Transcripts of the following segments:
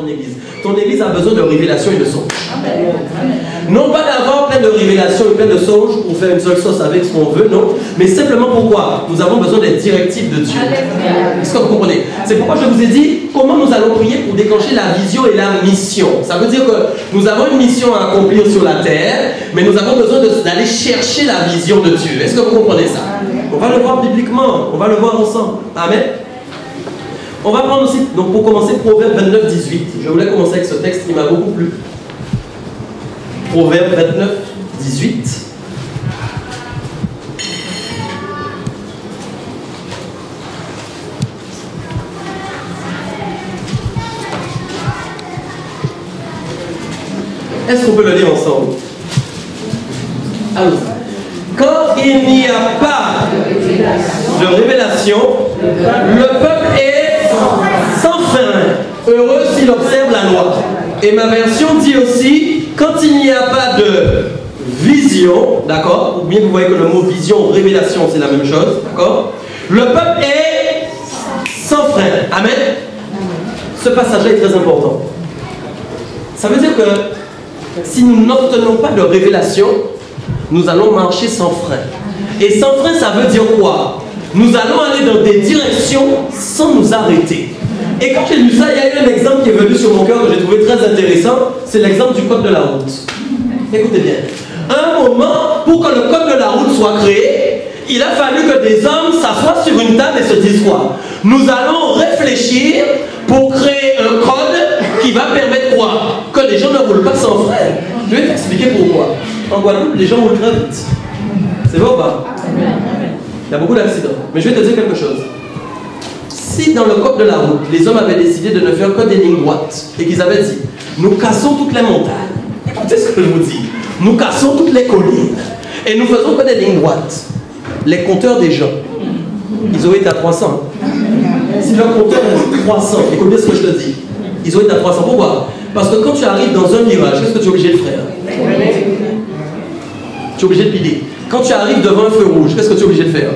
ton église. Ton église a besoin de révélation et de songe. Non pas d'avoir plein de révélations et plein de songes pour faire une seule sauce avec ce qu'on veut, non. Mais simplement pourquoi? Nous avons besoin des directives de Dieu. Est-ce que vous comprenez? C'est pourquoi je vous ai dit comment nous allons prier pour déclencher la vision et la mission. Ça veut dire que nous avons une mission à accomplir sur la terre, mais nous avons besoin d'aller chercher la vision de Dieu. Est-ce que vous comprenez ça? On va le voir bibliquement, on va le voir ensemble. Amen. On va prendre aussi, donc pour commencer, Proverbe 29, 18. Je voulais commencer avec ce texte qui m'a beaucoup plu. Proverbe 29, 18. Est-ce qu'on peut le lire ensemble? Alors, quand il n'y a pas de révélation, le peuple est sans frein, heureux s'il observe la loi. Et ma version dit aussi, quand il n'y a pas de vision, d'accord? Ou bien vous voyez que le mot vision, révélation, c'est la même chose, d'accord? Le peuple est sans frein. Amen. Ce passage-là est très important. Ça veut dire que si nous n'obtenons pas de révélation, nous allons marcher sans frein. Et sans frein, ça veut dire quoi? Nous allons aller dans des directions sans nous arrêter. Et quand j'ai lu ça, il y a eu un exemple qui est venu sur mon cœur que j'ai trouvé très intéressant. C'est l'exemple du code de la route. Écoutez bien. À un moment, pour que le code de la route soit créé, il a fallu que des hommes s'assoient sur une table et se disent quoi? Nous allons réfléchir pour créer un code qui va permettre quoi? Que les gens ne roulent pas sans frein. Je vais t'expliquer pourquoi. En Guadeloupe, les gens roulent très vite. C'est vrai ou pas? Il y a beaucoup d'accidents. Mais je vais te dire quelque chose. Si dans le code de la route, les hommes avaient décidé de ne faire que des lignes droites et qu'ils avaient dit, nous cassons toutes les montagnes, écoutez ce que je vous dis, nous cassons toutes les collines et nous faisons que des lignes droites, les compteurs des gens, ils auraient été à 300. Si leur compteur est 300, écoute bien ce que je te dis, ils auraient été à 300. Pourquoi? Parce que quand tu arrives dans un virage, qu'est-ce que tu es obligé de faire? Tu es obligé de piler. Quand tu arrives devant un feu rouge, qu'est-ce que tu es obligé de faire?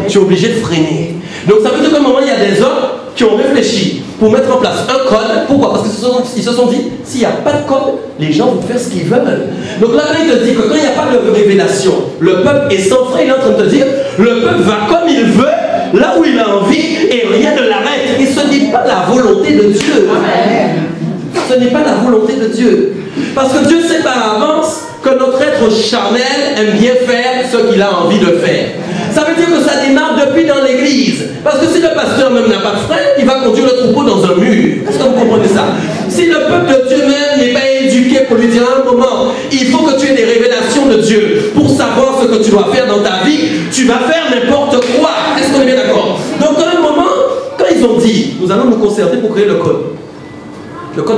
Tu es obligé de freiner. Donc ça veut dire qu'à un moment, il y a des hommes qui ont réfléchi pour mettre en place un code. Pourquoi? Parce qu'ils se sont dit, s'il n'y a pas de code, les gens vont faire ce qu'ils veulent. Donc là, il te dit que quand il n'y a pas de révélation, le peuple est sans frein. Il est en train de te dire, le peuple va comme il veut, là où il a envie, et rien ne l'arrête. Et ce n'est pas la volonté de Dieu. Ce n'est pas la volonté de Dieu. Parce que Dieu sait par avance que notre être charnel aime bien faire ce qu'il a envie de faire. Ça veut dire que ça démarre depuis dans l'église. Parce que si le pasteur même n'a pas de frein, il va conduire le troupeau dans un mur. Est-ce que vous comprenez ça? Si le peuple de Dieu même n'est pas éduqué pour lui dire à un moment, il faut que tu aies des révélations de Dieu pour savoir ce que tu dois faire dans ta vie, tu vas faire n'importe quoi. Est-ce qu'on est bien d'accord? Donc à un moment, quand ils ont dit, nous allons nous concerter pour créer le code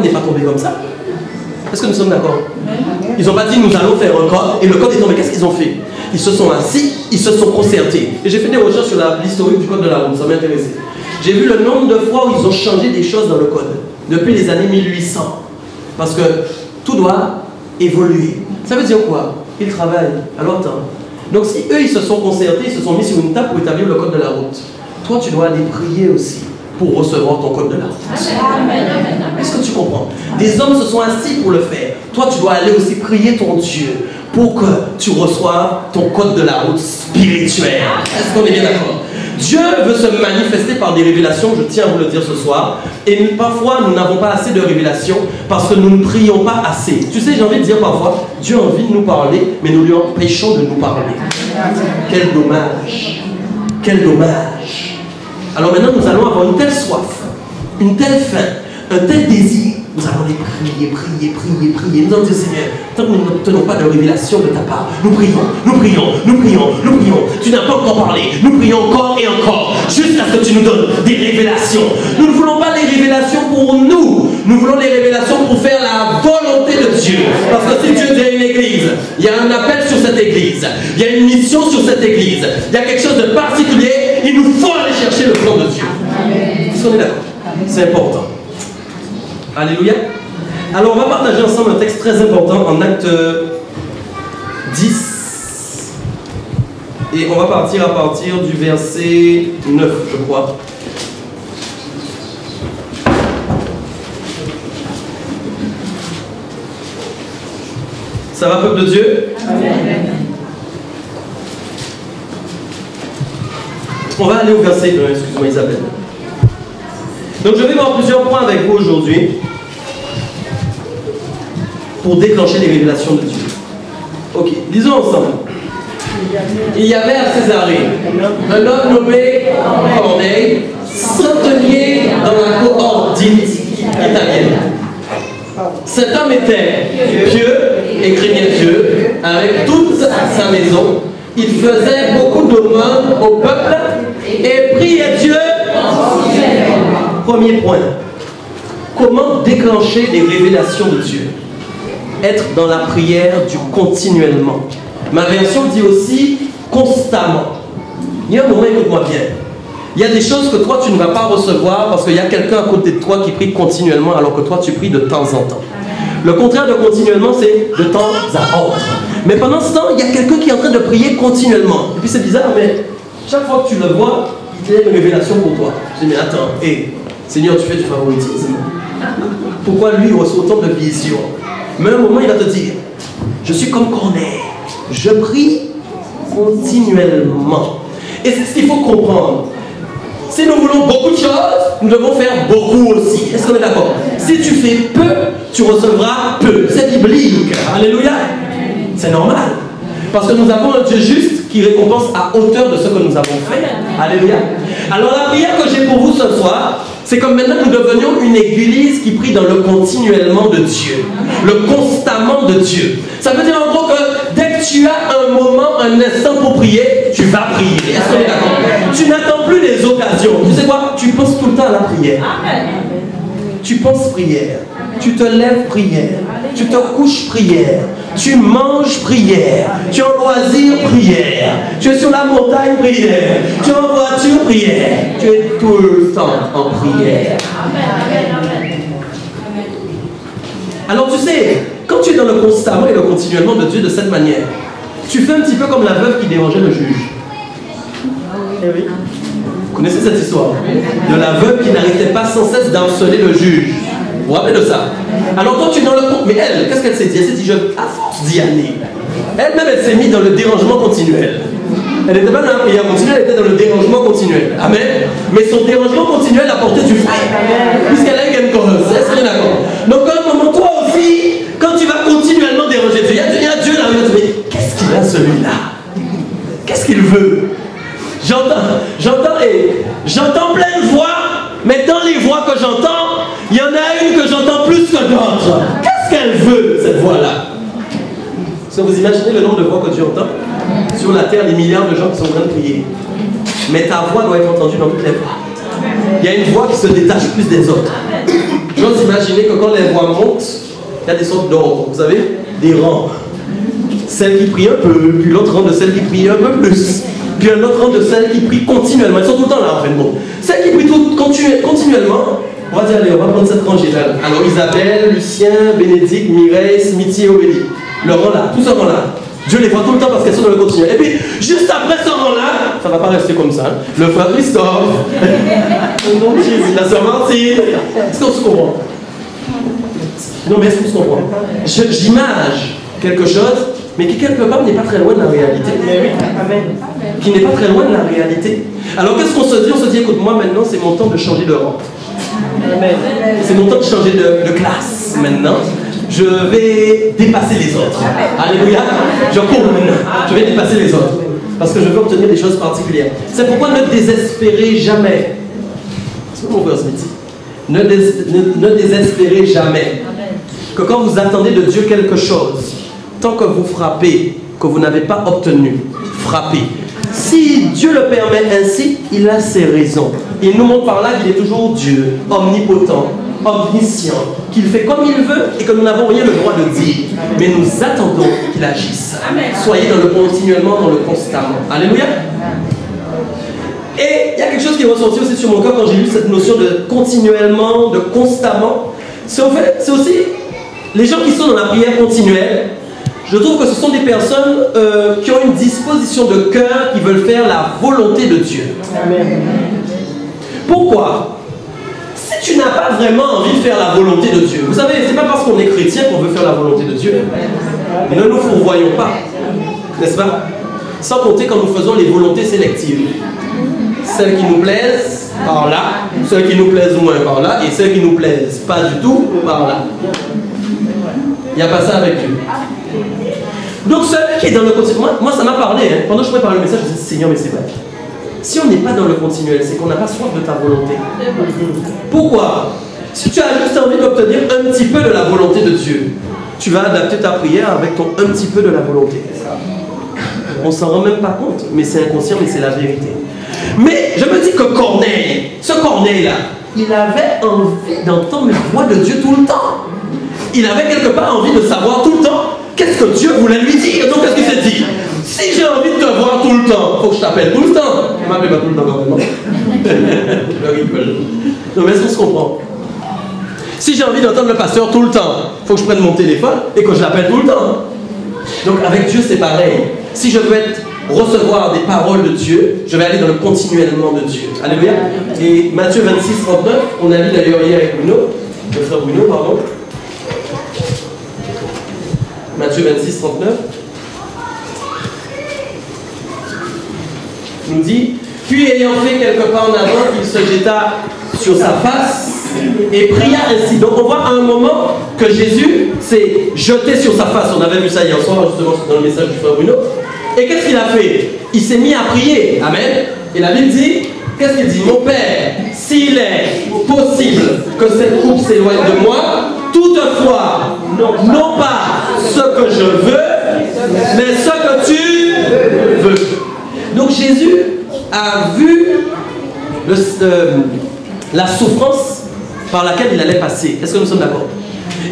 n'est pas tombé comme ça. Est-ce que nous sommes d'accord? Ils n'ont pas dit nous allons faire un code et le code est tombé. Qu'est-ce qu'ils ont fait? Ils se sont assis, ils se sont concertés. Et j'ai fait des recherches sur l'historique du code de la route, ça m'a intéressé. J'ai vu le nombre de fois où ils ont changé des choses dans le code, depuis les années 1800. Parce que tout doit évoluer. Ça veut dire quoi? Ils travaillent à leur temps. Donc si eux, ils se sont concertés, ils se sont mis sur une table pour établir le code de la route, toi, tu dois aller prier aussi pour recevoir ton code de la route. Est-ce que tu comprends? Des hommes se sont assis pour le faire. Toi, tu dois aller aussi prier ton Dieu pour que tu reçoives ton code de la route spirituelle. Est-ce qu'on est bien d'accord? Dieu veut se manifester par des révélations, je tiens à vous le dire ce soir. Et parfois, nous n'avons pas assez de révélations parce que nous ne prions pas assez. Tu sais, j'ai envie de dire parfois, Dieu a envie de nous parler, mais nous lui empêchons de nous parler. Quel dommage! Quel dommage! Alors maintenant, nous allons avoir une telle soif, une telle faim, un tel désir. Nous allons les prier, prier, prier, prier. Nous allons dire, Seigneur, tant que nous n'obtenons pas de révélation de ta part, nous prions, nous prions, nous prions, nous prions. Tu n'as pas encore parlé. Nous prions encore et encore, jusqu'à ce que tu nous donnes des révélations. Nous ne voulons pas les révélations pour nous. Nous voulons les révélations pour faire la volonté de Dieu. Parce que si Dieu dit une église, il y a un appel sur cette église. Il y a une mission sur cette église. Il y a quelque chose de particulier. Il nous faut aller chercher le plan de Dieu. Est-ce qu'on est d'accord? C'est important. Alléluia. Alors on va partager ensemble un texte très important en Acte 10. Et on va partir à partir du verset 9, je crois. Ça va, peuple de Dieu? Amen. On va aller au verset 1, excuse-moi Isabelle. Donc je vais voir plusieurs points avec vous aujourd'hui pour déclencher les révélations de Dieu. Ok, lisons ensemble. Il y avait à Césarée un homme nommé Corneille, centenier dans la cohorte dite italienne. Cet homme était pieux et craignait Dieu avec toute sa maison. Il faisait beaucoup d'aumônes au peuple et priait Dieu. Premier point. Comment déclencher les révélations de Dieu? Être dans la prière du continuellement. Ma version dit aussi constamment. Il y a un moment, écoute-moi bien. Il y a des choses que toi tu ne vas pas recevoir parce qu'il y a quelqu'un à côté de toi qui prie continuellement alors que toi tu pries de temps en temps. Le contraire de continuellement, c'est de temps à autre. Mais pendant ce temps, il y a quelqu'un qui est en train de prier continuellement. Et puis c'est bizarre, mais chaque fois que tu le vois, il y a une révélation pour toi. Je dis, mais attends, Seigneur, tu fais du favoritisme. Pourquoi lui reçoit autant de visions? Mais à un moment, il va te dire, je suis comme Corneille, je prie continuellement. Et c'est ce qu'il faut comprendre. Si nous voulons beaucoup de choses, nous devons faire beaucoup aussi. Est-ce qu'on est d'accord? Si tu fais peu, tu recevras peu. C'est biblique. Alléluia. C'est normal. Parce que nous avons un Dieu juste qui récompense à hauteur de ce que nous avons fait. Alléluia. Alors la prière que j'ai pour vous ce soir, c'est comme maintenant nous devenions une église qui prie dans le continuellement de Dieu. Le constamment de Dieu. Ça veut dire en gros que dès que tu as un moment, un instant pour prier, tu vas prier. Est-ce qu'on est d'accord? Tu n'attends plus les occasions. Tu sais quoi? Tu penses tout le temps à la prière. Tu penses prière. Tu te lèves prière. Tu te couches prière. Tu manges prière. Tu es en loisir prière. Tu es sur la montagne prière. Tu es en voiture prière. Tu es tout le temps en prière. Alors tu sais, quand tu es dans le constamment et le continuellement de Dieu de cette manière, tu fais un petit peu comme la veuve qui dérangeait le juge. Vous connaissez cette histoire de la veuve qui n'arrêtait pas sans cesse d'harceler le juge. Vous vous rappelez de ça? Alors quand tu es dans le... Mais elle, qu'est-ce qu'elle s'est dit? Elle s'est dit, à force d'y aller, elle-même elle s'est mise dans le dérangement continuel. Elle n'était pas dans la prière continuelle, elle était dans le dérangement continuel. Amen. Mais son dérangement continuel a porté du fruit. Puisqu'elle a eu quelque chose. Est-ce que vous êtes d'accord? Donc à un moment, toi aussi, quand tu vas continuellement déranger Dieu, il y a Dieu là, il va te dire, qu'est-ce qu'il a celui-là? Qu'est-ce qu'il veut? J'entends plein de voix, mais dans les voix que j'entends, il y en a une que j'entends plus que d'autres. Qu'est-ce qu'elle veut, cette voix-là? Est-ce que vous imaginez le nombre de voix que tu entends? Sur la terre, des milliards de gens qui sont en train de prier. Mais ta voix doit être entendue dans toutes les voix. Il y a une voix qui se détache plus des autres. J'ose imaginer que quand les voix montent, il y a des sortes d'ordres, vous savez, des rangs. Celle qui prie un peu, puis l'autre rang de celle qui prie un peu plus. Puis un autre rang de celles qui prient continuellement. Ils sont tout le temps là en fait. Bon. Celles qui prient continuellement, on va dire, allez, on va prendre cette rangée-là. Alors Isabelle, Lucien, Bénédicte, Mireille, Smithy et Aurélie. Le rang là, tout ce rang là. Dieu les voit tout le temps parce qu'elles sont dans le continuel. Et puis, juste après ce rang-là, ça ne va pas rester comme ça. Hein. Le frère Christophe, la sœur Martine. Est-ce qu'on se comprend? Non, mais est-ce qu'on se comprend? J'image quelque chose, mais qui quelque part n'est pas très loin de la réalité. Qui n'est pas très loin de la réalité. Alors qu'est-ce qu'on se dit? On se dit, écoute, moi maintenant, c'est mon temps de changer de rang. C'est mon temps de changer de classe maintenant. Je vais dépasser les autres. Alléluia. Je cours maintenant. Je vais dépasser les autres. Parce que je veux obtenir des choses particulières. C'est pourquoi ne désespérez jamais. C'est mon frère Smithy. Ne désespérez jamais. Que quand vous attendez de Dieu quelque chose, tant que vous frappez, que vous n'avez pas obtenu, frappez. Si Dieu le permet ainsi, il a ses raisons. Il nous montre par là qu'il est toujours Dieu, omnipotent, omniscient, qu'il fait comme il veut et que nous n'avons rien le droit de dire. Mais nous attendons qu'il agisse. Soyez dans le continuellement, dans le constamment. Alléluia. Et il y a quelque chose qui est ressorti aussi sur mon cœur quand j'ai lu cette notion de continuellement, de constamment. C'est aussi les gens qui sont dans la prière continuelle. Je trouve que ce sont des personnes qui ont une disposition de cœur, qui veulent faire la volonté de Dieu. Amen. Pourquoi? Si tu n'as pas vraiment envie de faire la volonté de Dieu, vous savez, c'est pas parce qu'on est chrétien qu'on veut faire la volonté de Dieu. Ne nous fourvoyons pas, n'est-ce pas? Sans compter quand nous faisons les volontés sélectives. Celles qui nous plaisent par là, celles qui nous plaisent moins par là, et celles qui nous plaisent pas du tout par là. Il n'y a pas ça avec Dieu. Donc celui qui est dans le continuel, moi ça m'a parlé, hein. Pendant que je préparais le message, je me dis Seigneur, mais c'est vrai. Si on n'est pas dans le continuel, c'est qu'on n'a pas soif de ta volonté. Pourquoi? Si tu as juste envie d'obtenir un petit peu de la volonté de Dieu, tu vas adapter ta prière avec ton un petit peu de la volonté. On ne s'en rend même pas compte, mais c'est inconscient, mais c'est la vérité. Mais je me dis que Corneille, ce Corneille-là, il avait envie d'entendre la voix de Dieu tout le temps. Il avait quelque part envie de savoir tout le temps qu'est-ce que Dieu voulait lui dire. Donc qu'est-ce qu'il s'est dit? Si j'ai envie de te voir tout le temps, il faut que je t'appelle tout le temps. Je ne m'appelle pas tout le temps quand même. Je rigole. Non mais est-ce qu'on se comprend? Si j'ai envie d'entendre le pasteur tout le temps, il faut que je prenne mon téléphone et que je l'appelle tout le temps. Donc avec Dieu c'est pareil. Si je veux recevoir des paroles de Dieu, je vais aller dans le continuellement de Dieu. Alléluia. Et Matthieu 26, 39, on a lu d'ailleurs hier avec Bruno, le frère Bruno, pardon. Matthieu 26, 39 nous dit, puis ayant fait quelques pas en avant, il se jeta sur sa face et pria ainsi. Donc on voit à un moment que Jésus s'est jeté sur sa face. On avait vu ça hier soir justement dans le message du frère Bruno. Et qu'est-ce qu'il a fait? Il s'est mis à prier. Amen. Et la Bible dit, qu'est-ce qu'il dit? Mon Père, s'il est possible que cette coupe s'éloigne de moi, toutefois, non pas ce que je veux, mais ce que tu veux. Donc Jésus a vu la souffrance par laquelle il allait passer. Est-ce que nous sommes d'accord?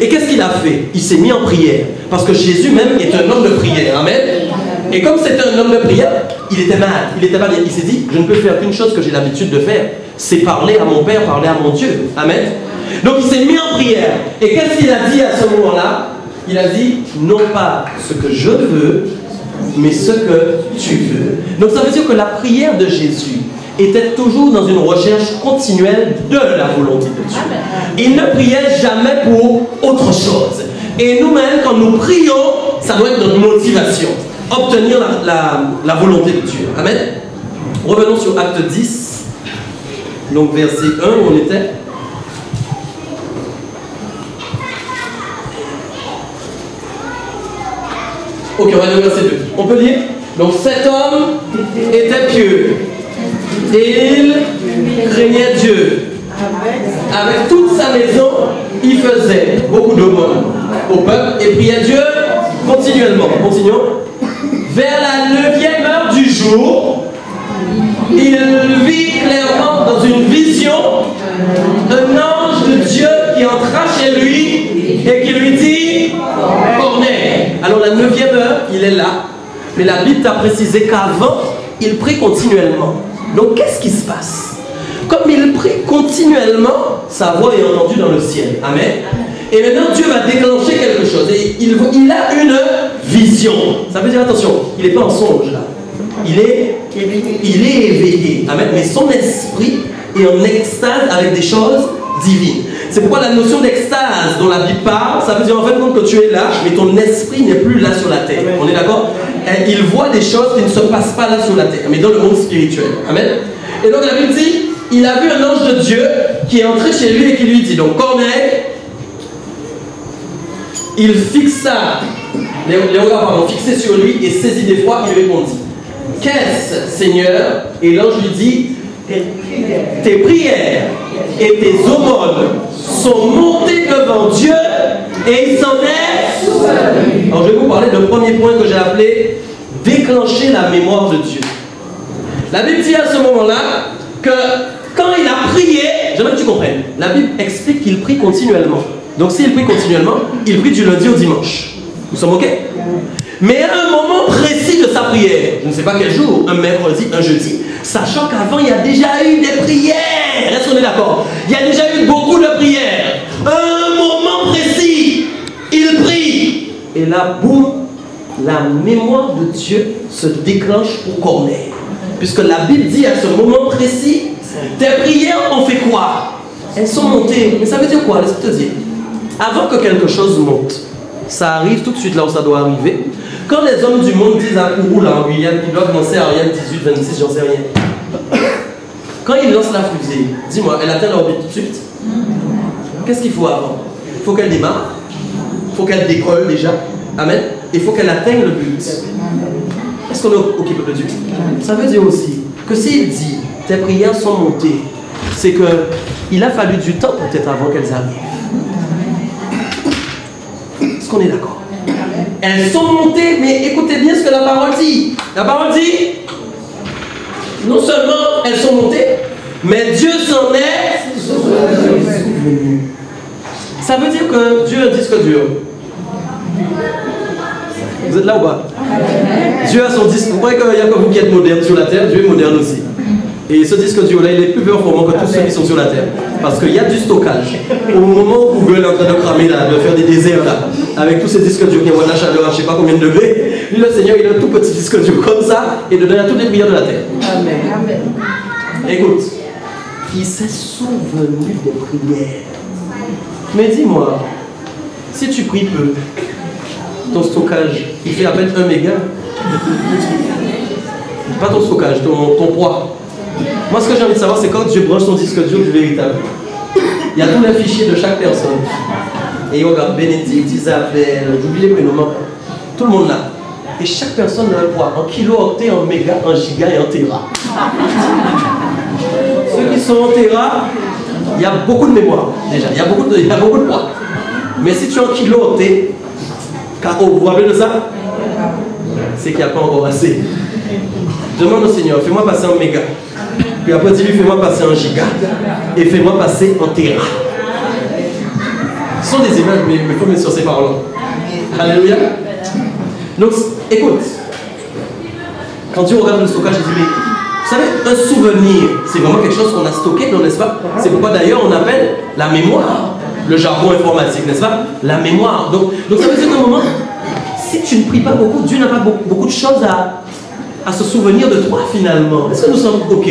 Et qu'est-ce qu'il a fait? Il s'est mis en prière. Parce que Jésus même est un homme de prière. Amen. Et comme c'était un homme de prière, il était malade. Il était pas bien. Il s'est dit, je ne peux faire qu'une chose que j'ai l'habitude de faire. C'est parler à mon Père, parler à mon Dieu. Amen. Donc il s'est mis en prière. Et qu'est-ce qu'il a dit à ce moment-là? Il a dit, non pas ce que je veux, mais ce que tu veux. Donc ça veut dire que la prière de Jésus était toujours dans une recherche continuelle de la volonté de Dieu. Il ne priait jamais pour autre chose. Et nous-mêmes, quand nous prions, ça doit être notre motivation. Obtenir la volonté de Dieu. Amen. Revenons sur Acte 10. Donc verset 1 où on était. Ok, on va lire verset 2. On peut lire? Donc cet homme était pieux. Et il craignait Dieu. Avec toute sa maison, il faisait beaucoup d'aumônes au peuple et priait Dieu continuellement. Continuons. Vers la 9e heure du jour, il vit clairement dans une vision un ange de Dieu qui entra chez lui et qui lui dit Corneille. Alors la 9e heure, il est là, mais la Bible a précisé qu'avant, il prie continuellement. Donc qu'est-ce qui se passe? Comme il prie continuellement, sa voix est entendue dans le ciel. Amen. Et maintenant, Dieu va déclencher quelque chose. Et il a une vision. Ça veut dire, attention, il n'est pas en songe là. Il est éveillé. Amen. Mais son esprit est en extase avec des choses divines. C'est pourquoi la notion d'extase dont la Bible parle, ça veut dire en fait que tu es là, mais ton esprit n'est plus là sur la terre. On est d'accord? Il voit des choses qui ne se passent pas là sur la terre, mais dans le monde spirituel. Amen. Et donc la Bible dit, il a vu un ange de Dieu qui est entré chez lui et qui lui dit, donc Corneille, il fixa, les regards pardon, fixés sur lui et saisi d'effroi, il répondit, qu'est-ce, Seigneur? Et l'ange lui dit, tes prières et tes aumônes sont montées devant Dieu et il s'en est. Alors je vais vous parler d'un premier point que j'ai appelé déclencher la mémoire de Dieu. La Bible dit à ce moment-là que quand il a prié, j'aimerais que tu comprennes, la Bible explique qu'il prie continuellement. Donc s'il prie continuellement, il prie du lundi au dimanche. Nous sommes ok? Mais à un moment précis de sa prière, je ne sais pas quel jour, un mercredi, un jeudi, sachant qu'avant il y a déjà eu des prières. Est-ce qu'on est d'accord? Il y a déjà eu beaucoup de prières. À un moment précis, il prie. Et là, boum, la mémoire de Dieu se déclenche pour Corneille. Puisque la Bible dit à ce moment précis, tes prières ont fait quoi? Elles sont montées. Mais ça veut dire quoi? Laisse-moi te dire. Avant que quelque chose monte, ça arrive tout de suite là où ça doit arriver. Quand les hommes du monde disent à Kourou, là en Guyane, ils doivent lancer Ariane 18, 26, j'en sais rien. Quand ils lancent la fusée, dis-moi, elle atteint l'orbite tout de suite? Qu'est-ce qu'il faut avant? Il faut qu'elle démarre, il faut qu'elle décolle déjà, amen, et il faut qu'elle atteigne le but. Est-ce qu'on est OK pour le Dieu? Ça veut dire aussi que s'il dit, tes prières sont montées, c'est qu'il a fallu du temps peut-être avant qu'elles arrivent. Est-ce qu'on est d'accord? Elles sont montées, mais écoutez bien ce que la parole dit. La parole dit, non seulement elles sont montées, mais Dieu s'en est souvenu. Ça veut dire que Dieu a un disque dur. Vous êtes là ou pas? Dieu a son disque. Vous croyez qu'il n'y a que vous qui êtes moderne sur la terre? Dieu est moderne aussi. Et ce disque dur-là, il est plus performant que tous ceux qui sont sur la terre. Parce qu'il y a du stockage. Au moment où Google est en train de cramer, là, de faire des déserts, là, avec tous ces disques durs qui envoient de la chaleur à je ne sais pas combien de degrés, lui, le Seigneur, il a un tout petit disque dur comme ça, et dedans, il y a toutes les prières de la terre. Amen. Écoute, il s'est souvenu des prières. Mais dis-moi, si tu pries peu, ton stockage, il fait à peine 1 méga. Pas ton stockage, ton poids. Moi, ce que j'ai envie de savoir, c'est quand Dieu branche son disque dur du véritable. Il y a tous les fichiers de chaque personne. Et il regarde Bénédicte, Isabelle, j'oublie les prénoms, tout le monde là. Et chaque personne a un poids, en kilo, en T, en méga, en giga et en téra. Ceux qui sont en téra, il y a beaucoup de mémoire, déjà. Il y a beaucoup de poids. Mais si tu es en kilo, en T, vous vous rappelez de ça? C'est qu'il n'y a pas encore assez. Demande au Seigneur, fais-moi passer en méga. Puis après, dis-lui, fais-moi passer en giga. Et fais-moi passer en téra. Ce sont des images, mais il faut mettre sur ces paroles. Alléluia. Donc, écoute. Quand Dieu regarde le stockage, il dit, mais vous savez, un souvenir, c'est vraiment quelque chose qu'on a stocké, non, n'est-ce pas? C'est pourquoi d'ailleurs on appelle la mémoire. Le jargon informatique, n'est-ce pas? La mémoire. Donc ça veut dire qu'à un moment, si tu ne pries pas beaucoup, Dieu n'a pas beaucoup de choses à se souvenir de toi finalement. Est-ce que nous sommes OK?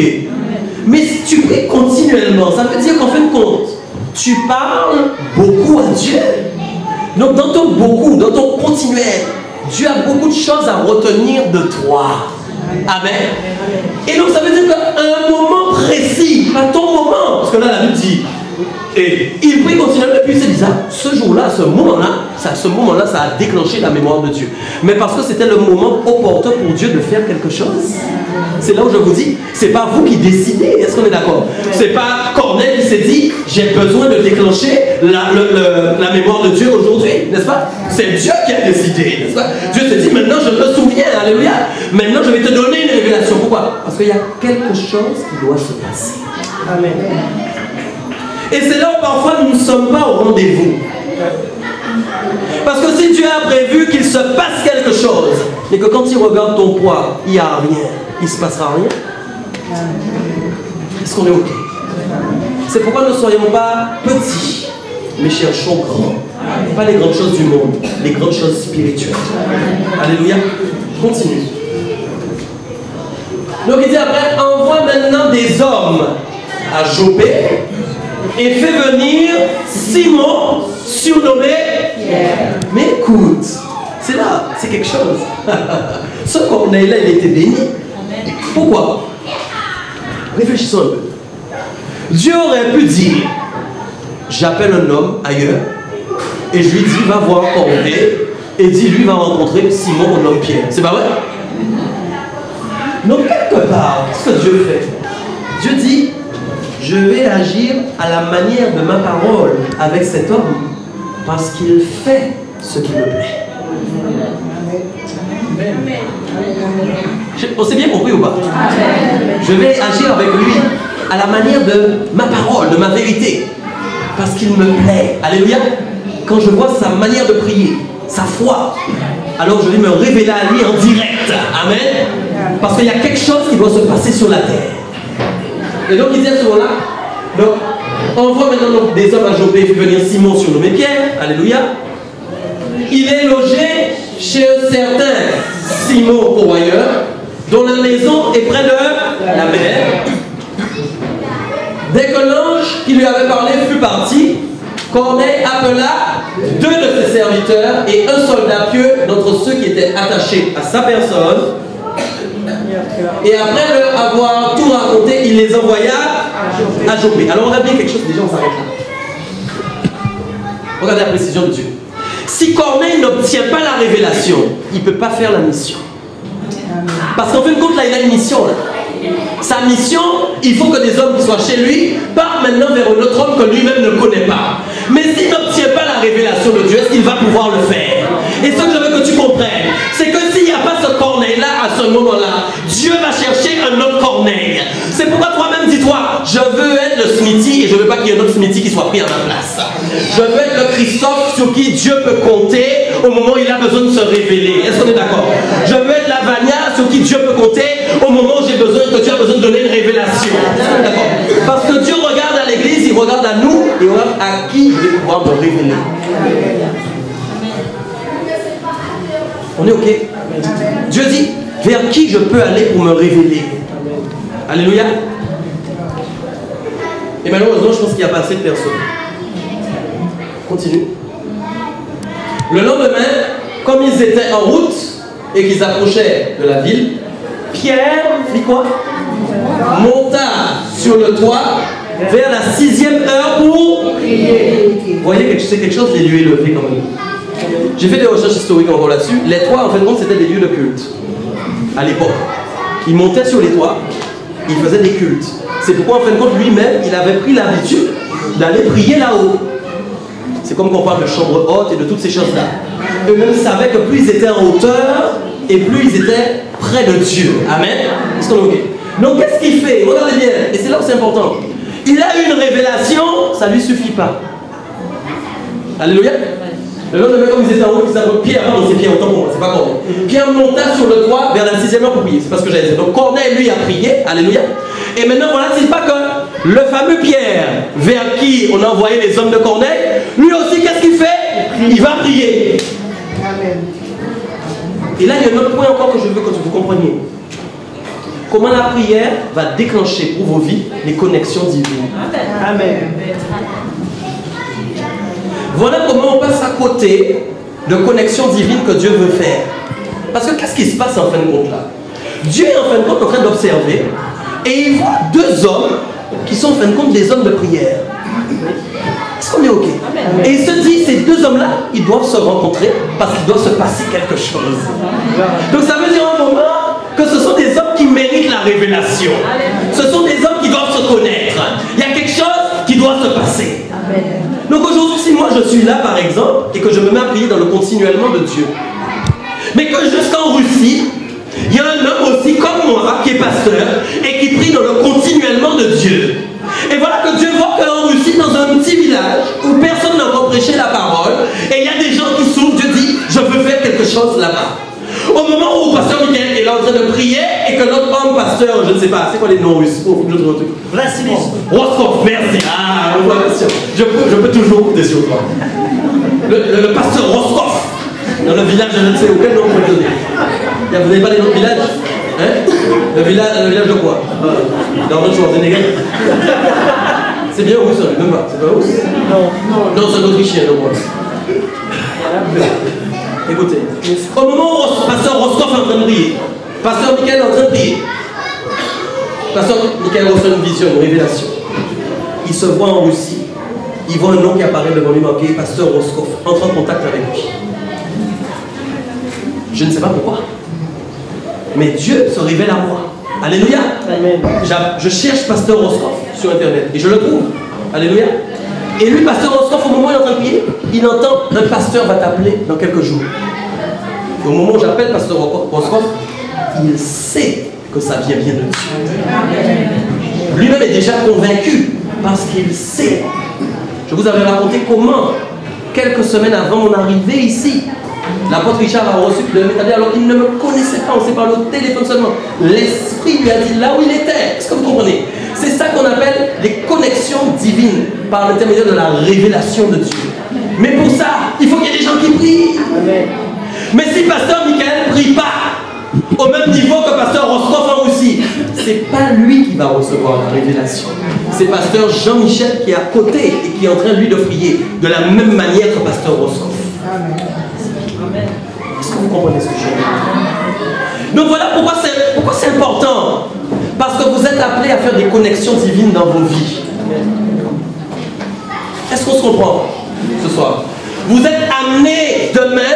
Mais si tu pries continuellement, ça veut dire qu'en fin de compte, tu parles beaucoup à Dieu. Donc dans ton beaucoup, dans ton continuel, Dieu a beaucoup de choses à retenir de toi. Amen. Et donc ça veut dire qu'à un moment précis, pas ton moment, parce que là la Bible dit, et il prie continuellement, et puis il s'est dit, ce jour-là, ce moment-là, ça a déclenché la mémoire de Dieu. Mais parce que c'était le moment opportun pour Dieu de faire quelque chose. C'est là où je vous dis, c'est pas vous qui décidez, est-ce qu'on est d'accord? C'est pas Corneille qui s'est dit, j'ai besoin de déclencher la mémoire de Dieu aujourd'hui, n'est-ce pas? C'est Dieu qui a décidé, n'est-ce pas? Dieu s'est dit, maintenant je me souviens, alléluia, maintenant je vais te donner une révélation. Pourquoi? Parce qu'il y a quelque chose qui doit se passer. Amen. Et c'est là où parfois nous ne sommes pas au rendez-vous. Parce que si Dieu a prévu qu'il se passe quelque chose, et que quand il regarde ton poids, il n'y a rien, il ne se passera rien. Est-ce qu'on est OK? C'est pourquoi ne soyons pas petits, mais cherchons grand. Pas les grandes choses du monde, les grandes choses spirituelles. Alléluia. Continue. Donc il dit après, envoie maintenant des hommes à Jopé et fait venir Simon, surnommé Pierre. Mais écoute, c'est là, c'est quelque chose. Ce Corneille-là, il était béni. Pourquoi? Réfléchissons un peu. Dieu aurait pu dire, j'appelle un homme ailleurs, et je lui dis, va voir Corneille, et dis-lui, va rencontrer Simon, mon homme Pierre. C'est pas vrai? Donc, quelque part, ce que Dieu fait, Dieu dit, je vais agir à la manière de ma parole avec cet homme, parce qu'il fait ce qui me plaît. On s'est bien compris ou pas? Je vais agir avec lui à la manière de ma parole, de ma vérité, parce qu'il me plaît. Alléluia. Quand je vois sa manière de prier, sa foi, alors je vais me révéler à lui en direct. Amen. Parce qu'il y a quelque chose qui doit se passer sur la terre. Et donc il dit à ce moment-là, donc on voit maintenant des hommes à Jopé, il fait venir Simon surnommé Pierre. Alléluia. Il est logé chez un certain Simon pourvoyeur, dont la maison est près de la mer. Dès que l'ange qui lui avait parlé fut parti, Corneille appela 2 de ses serviteurs et un soldat pieux d'entre ceux qui étaient attachés à sa personne. Et après leur avoir tout raconté, il les envoya à Joppé. Alors on a bien quelque chose, déjà on s'arrête là. Regardez la précision de Dieu. Si Corneille n'obtient pas la révélation, il ne peut pas faire la mission. Parce qu'en fin de compte, là, il a une mission. Là. Sa mission, il faut que des hommes qui soient chez lui partent maintenant vers un autre homme que lui-même ne connaît pas. Mais s'il n'obtient pas la révélation de Dieu, est-ce qu'il va pouvoir le faire? Et ce que je veux que tu comprennes, c'est que s'il n'y a pas ce Corneille-là à ce moment-là, Dieu va chercher un autre Corneille. C'est pourquoi toi-même dis-toi, je veux être le Smithy et je ne veux pas qu'il y ait un autre Smithy qui soit pris à ma place. Je veux être le Christophe sur qui Dieu peut compter au moment où il a besoin de se révéler. Est-ce qu'on est d'accord? Je veux être la Vania sur qui Dieu peut compter au moment où j'ai besoin, que tu as besoin de donner une révélation. D'accord? Parce que Dieu regarde à l'église, il regarde à nous et il regarde à qui je vais pouvoir me révéler. On est OK? Dieu dit, vers qui je peux aller pour me révéler? Alléluia. Et malheureusement, je pense qu'il n'y a pas assez de personnes. Continue. Le lendemain, comme ils étaient en route et qu'ils approchaient de la ville, Pierre, fit quoi? Monta sur le toit vers la 6e heure pour prier. Vous voyez que c'est quelque chose, les lieux élevés quand même. J'ai fait des recherches historiques encore là-dessus. Les toits, en fin de compte, c'était des lieux de culte. À l'époque. Il montait sur les toits, il faisait des cultes. C'est pourquoi, en fin de compte, lui-même, il avait pris l'habitude d'aller prier là-haut. C'est comme qu'on parle de chambre haute et de toutes ces choses-là. Eux-mêmes savaient que plus ils étaient en hauteur, et plus ils étaient près de Dieu. Amen. Est-ce qu'on est OK? Donc, qu'est-ce qu'il fait? Regardez bien. Et c'est là où c'est important. Il a eu une révélation, ça ne lui suffit pas. Alléluia. Le lendemain, comme ils étaient en haut, Pierre, pardon, c'est Pierre, autant pour moi, c'est pas Corneille. Pierre monta sur le toit vers la 6e heure pour prier. C'est pas ce que j'allais dire. Donc Corneille, lui, a prié. Alléluia. Et maintenant, voilà, c'est pas que le fameux Pierre, vers qui on a envoyé les hommes de Corneille, lui aussi, qu'est-ce qu'il fait? Il va prier. Amen. Et là, il y a un autre point encore que je veux que vous compreniez. Comment la prière va déclencher pour vos vies les connexions divines. Amen. Voilà comment on passe à côté de connexions divines que Dieu veut faire. Parce que qu'est-ce qui se passe en fin de compte là? Dieu est en fin de compte en train d'observer et il voit 2 hommes qui sont en fin de compte des hommes de prière. Est-ce qu'on est OK? Amen. Et il se dit, ces 2 hommes-là, ils doivent se rencontrer parce qu'il doit se passer quelque chose. Donc ça veut dire un moment que ce sont des hommes qui méritent la révélation. Ce sont des hommes qui doivent se connaître. Il y a quelque chose qui doit se passer. Amen. Donc aujourd'hui, si moi je suis là par exemple et que je me mets à prier dans le continuellement de Dieu, mais que jusqu'en Russie, il y a un homme aussi comme moi qui est pasteur et qui prie dans le continuellement de Dieu. Et voilà que Dieu voit qu'en Russie, dans un petit village où personne n'a encore prêché la parole, et il y a des gens qui s'ouvrent, Dieu dit, je veux faire quelque chose là-bas. Au moment où pasteur Michael est là en train de prier et que notre homme pasteur, je ne sais pas, c'est quoi les noms russes? Vassilis. Rostov, merci. Ah, je peux toujours compter sur toi. Le pasteur Rostov, dans le village, je ne sais auquel nom vous le donner. Vous n'avez pas les noms de village? Hein? Le village de quoi? D'Arnold Schwarzenegger. C'est bien russe, même pas. C'est pas russe? Non. Non, c'est un autrichien, donc moi. Écoutez, au moment où pasteur Rostov est en train de prier, pasteur Michael est en train de prier, pasteur Michael reçoit une vision, une révélation. Il se voit en Russie, il voit un nom qui apparaît devant lui marqué pasteur Rostov, entre en contact avec lui. Je ne sais pas pourquoi, mais Dieu se révèle à moi. Alléluia. Amen. Je cherche pasteur Rostov sur internet et je le trouve. Alléluia. Et lui, pasteur Rostov, au moment où il est en train de prier, il entend un pasteur va t'appeler dans quelques jours. Et au moment où j'appelle pasteur Rostov, il sait que ça vient bien de Dieu. Lui-même est déjà convaincu parce qu'il sait. Je vous avais raconté comment, quelques semaines avant mon arrivée ici, l'apôtre Richard a reçu de m'établir alors qu'il ne me connaissait pas, on s'est parlé au téléphone seulement. L'Esprit lui a dit là où il était. Est-ce que vous comprenez? C'est ça qu'on appelle les connexions divines par l'intermédiaire de la révélation de Dieu. Mais pour ça, il faut qu'il y ait des gens qui prient. Amen. Mais si pasteur Michael ne prie pas, au même niveau que pasteur Roscoff en Russie. C'est pas lui qui va recevoir la révélation. C'est pasteur Jean-Michel qui est à côté et qui est en train lui de prier de la même manière que pasteur Roscoff. Est-ce que vous comprenez ce que je veux dire? Donc voilà pourquoi c'est important. Parce que vous êtes appelés à faire des connexions divines dans vos vies. Est-ce qu'on se comprend ce soir? Vous êtes amenés demain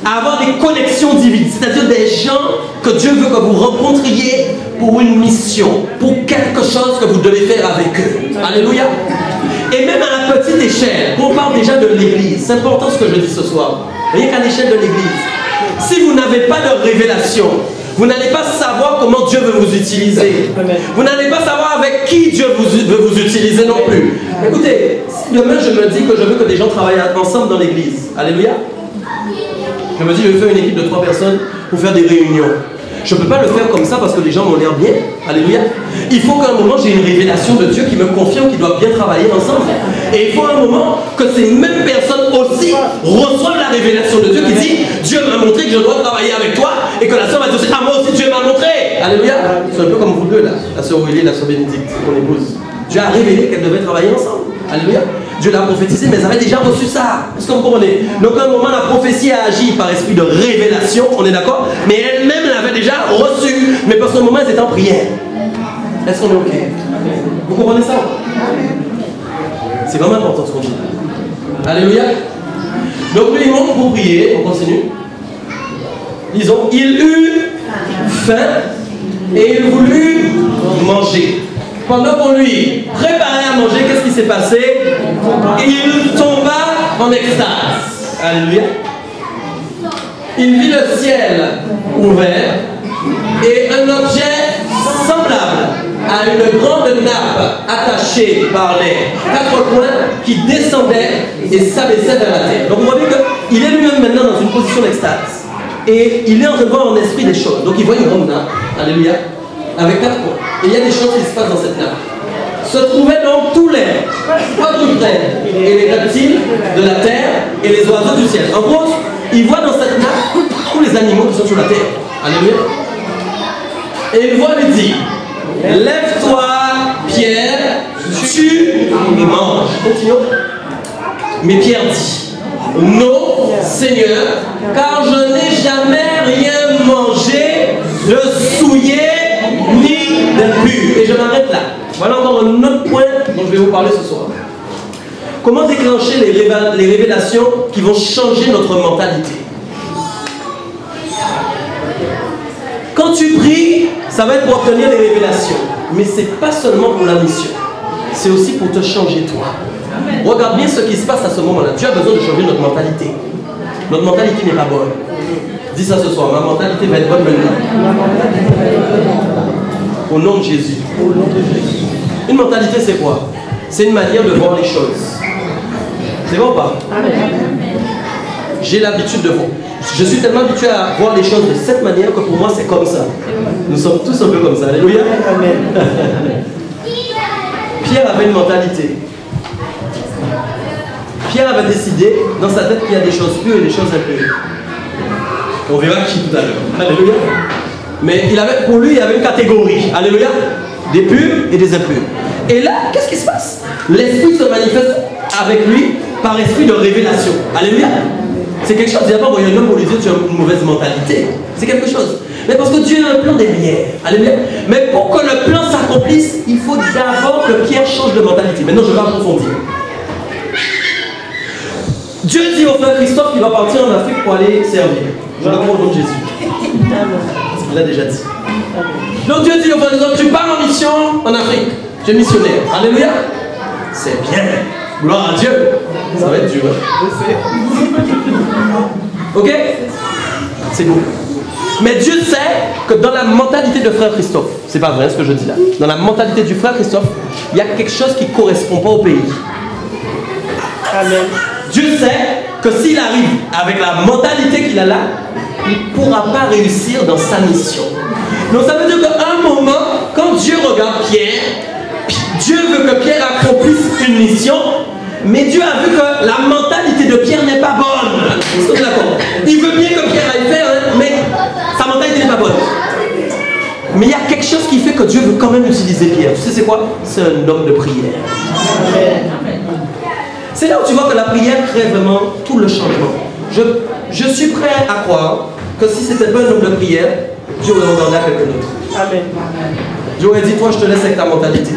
à avoir des connexions divines, c'est-à-dire des gens que Dieu veut que vous rencontriez pour une mission, pour quelque chose que vous devez faire avec eux. Alléluia. Et même à la petite échelle, on parle déjà de l'église. C'est important ce que je dis ce soir. Rien qu'à l'échelle de l'église. Si vous n'avez pas de révélation, vous n'allez pas savoir comment Dieu veut vous utiliser. Vous n'allez pas savoir avec qui Dieu veut vous utiliser non plus. Écoutez, si demain je me dis que je veux que des gens travaillent ensemble dans l'église, alléluia. Je me dis, je vais faire une équipe de 3 personnes pour faire des réunions. Je ne peux pas le faire comme ça parce que les gens m'ont l'air bien. Alléluia. Il faut qu'à un moment, j'ai une révélation de Dieu qui me confirme qu'ils doivent bien travailler ensemble. Et il faut à un moment que ces mêmes personnes aussi reçoivent la révélation de Dieu qui dit, Dieu m'a montré que je dois travailler avec toi. Et que la sœur va dire, ah moi aussi Dieu m'a montré. Alléluia. C'est un peu comme vous deux là, la sœur Aurélie et la sœur Bénédicte, mon épouse. Dieu a révélé qu'elles devaient travailler ensemble. Alléluia. Dieu l'a prophétisé, mais elles avaient déjà reçu ça. Est-ce que vous comprenez? Donc à un moment, la prophétie a agi par esprit de révélation, on est d'accord? Mais elle-même l'avait déjà reçu. Mais parce qu'à un moment, elles étaient en prière. Est-ce qu'on est OK? Vous comprenez ça? C'est vraiment important ce qu'on dit. Alléluia. Donc lui, il monte pour prier. On continue. Disons, il eut faim et il voulut manger. Pendant qu'on lui préparait à manger, qu'est-ce qui s'est passé? Il tomba en extase. Alléluia. Il vit le ciel ouvert et un objet semblable à une grande nappe attachée par les 4 coins qui descendait et s'abaissait vers la terre. Donc vous voyez qu'il est lui-même maintenant dans une position d'extase. Et il est en train de voir en esprit des choses. Donc il voit une grande nappe. Alléluia. Avec 4 points. Et il y a des choses qui se passent dans cette nappe. Se trouvaient donc tous les quadrupèdes et les reptiles de la terre et les oiseaux du ciel. En gros, il voit dans cette nappe tous les animaux qui sont sur la terre. Alléluia. Et une voix lui dit, lève-toi, Pierre, tu manges. Continuons. Mais Pierre dit, non, Seigneur, car je n'ai jamais rien mangé de souillé ni d'impur. Et je m'arrête là. Voilà encore un autre point dont je vais vous parler ce soir. Comment déclencher les révélations qui vont changer notre mentalité? Quand tu pries, ça va être pour obtenir les révélations. Mais ce n'est pas seulement pour la mission. C'est aussi pour te changer toi. Regarde bien ce qui se passe à ce moment-là. Tu as besoin de changer notre mentalité. Notre mentalité n'est pas bonne. Dis ça ce soir. Ma mentalité va être bonne maintenant. Au nom de Jésus. Une mentalité, c'est quoi? C'est une manière de voir les choses. C'est bon ou pas? J'ai l'habitude de voir. Je suis tellement habitué à voir les choses de cette manière que pour moi, c'est comme ça. Nous sommes tous un peu comme ça. Alléluia. Pierre avait une mentalité. Pierre avait décidé dans sa tête qu'il y a des choses pures et des choses impures. On verra qui tout à l'heure. Alléluia. Mais pour lui, il y avait une catégorie. Alléluia. Des purs et des impurs. Et là, qu'est-ce qui se passe? L'esprit se manifeste avec lui par esprit de révélation. Alléluia. C'est quelque chose. Il n'y a pas envoyé un homme pour lui dire tu as une mauvaise mentalité. C'est quelque chose. Mais parce que Dieu a un plan derrière. Alléluia. Mais pour que le plan s'accomplisse, il faut d'abord que Pierre change de mentalité. Maintenant, je vais approfondir. Dieu dit au frère Christophe qu'il va partir en Afrique pour aller servir. Je le crois au nom de Jésus. Il l'a déjà dit. Donc Dieu dit au frère Christophe, tu pars en mission en Afrique. Tu es missionnaire. Alléluia. C'est bien. Gloire à Dieu. Ça va être dur. Ok? C'est bon. Mais Dieu sait que dans la mentalité de frère Christophe, c'est pas vrai ce que je dis là, dans la mentalité du frère Christophe, il y a quelque chose qui ne correspond pas au pays. Amen. Dieu sait que s'il arrive avec la mentalité qu'il a là, il ne pourra pas réussir dans sa mission. Donc ça veut dire qu'à un moment, quand Dieu regarde Pierre, Dieu veut que Pierre accomplisse une mission, mais Dieu a vu que la mentalité de Pierre n'est pas bonne. Il veut bien que Pierre aille faire, mais sa mentalité n'est pas bonne. fait que Dieu veut quand même utiliser Pierre. Tu sais c'est quoi? C'est un homme de prière. C'est là où tu vois que la prière crée vraiment tout le changement. Je suis prêt à croire que si c'était pas un homme de prière, Dieu aurait regardé à quelqu'un d'autre. Amen. Dieu aurait dit, toi je te laisse avec ta mentalité.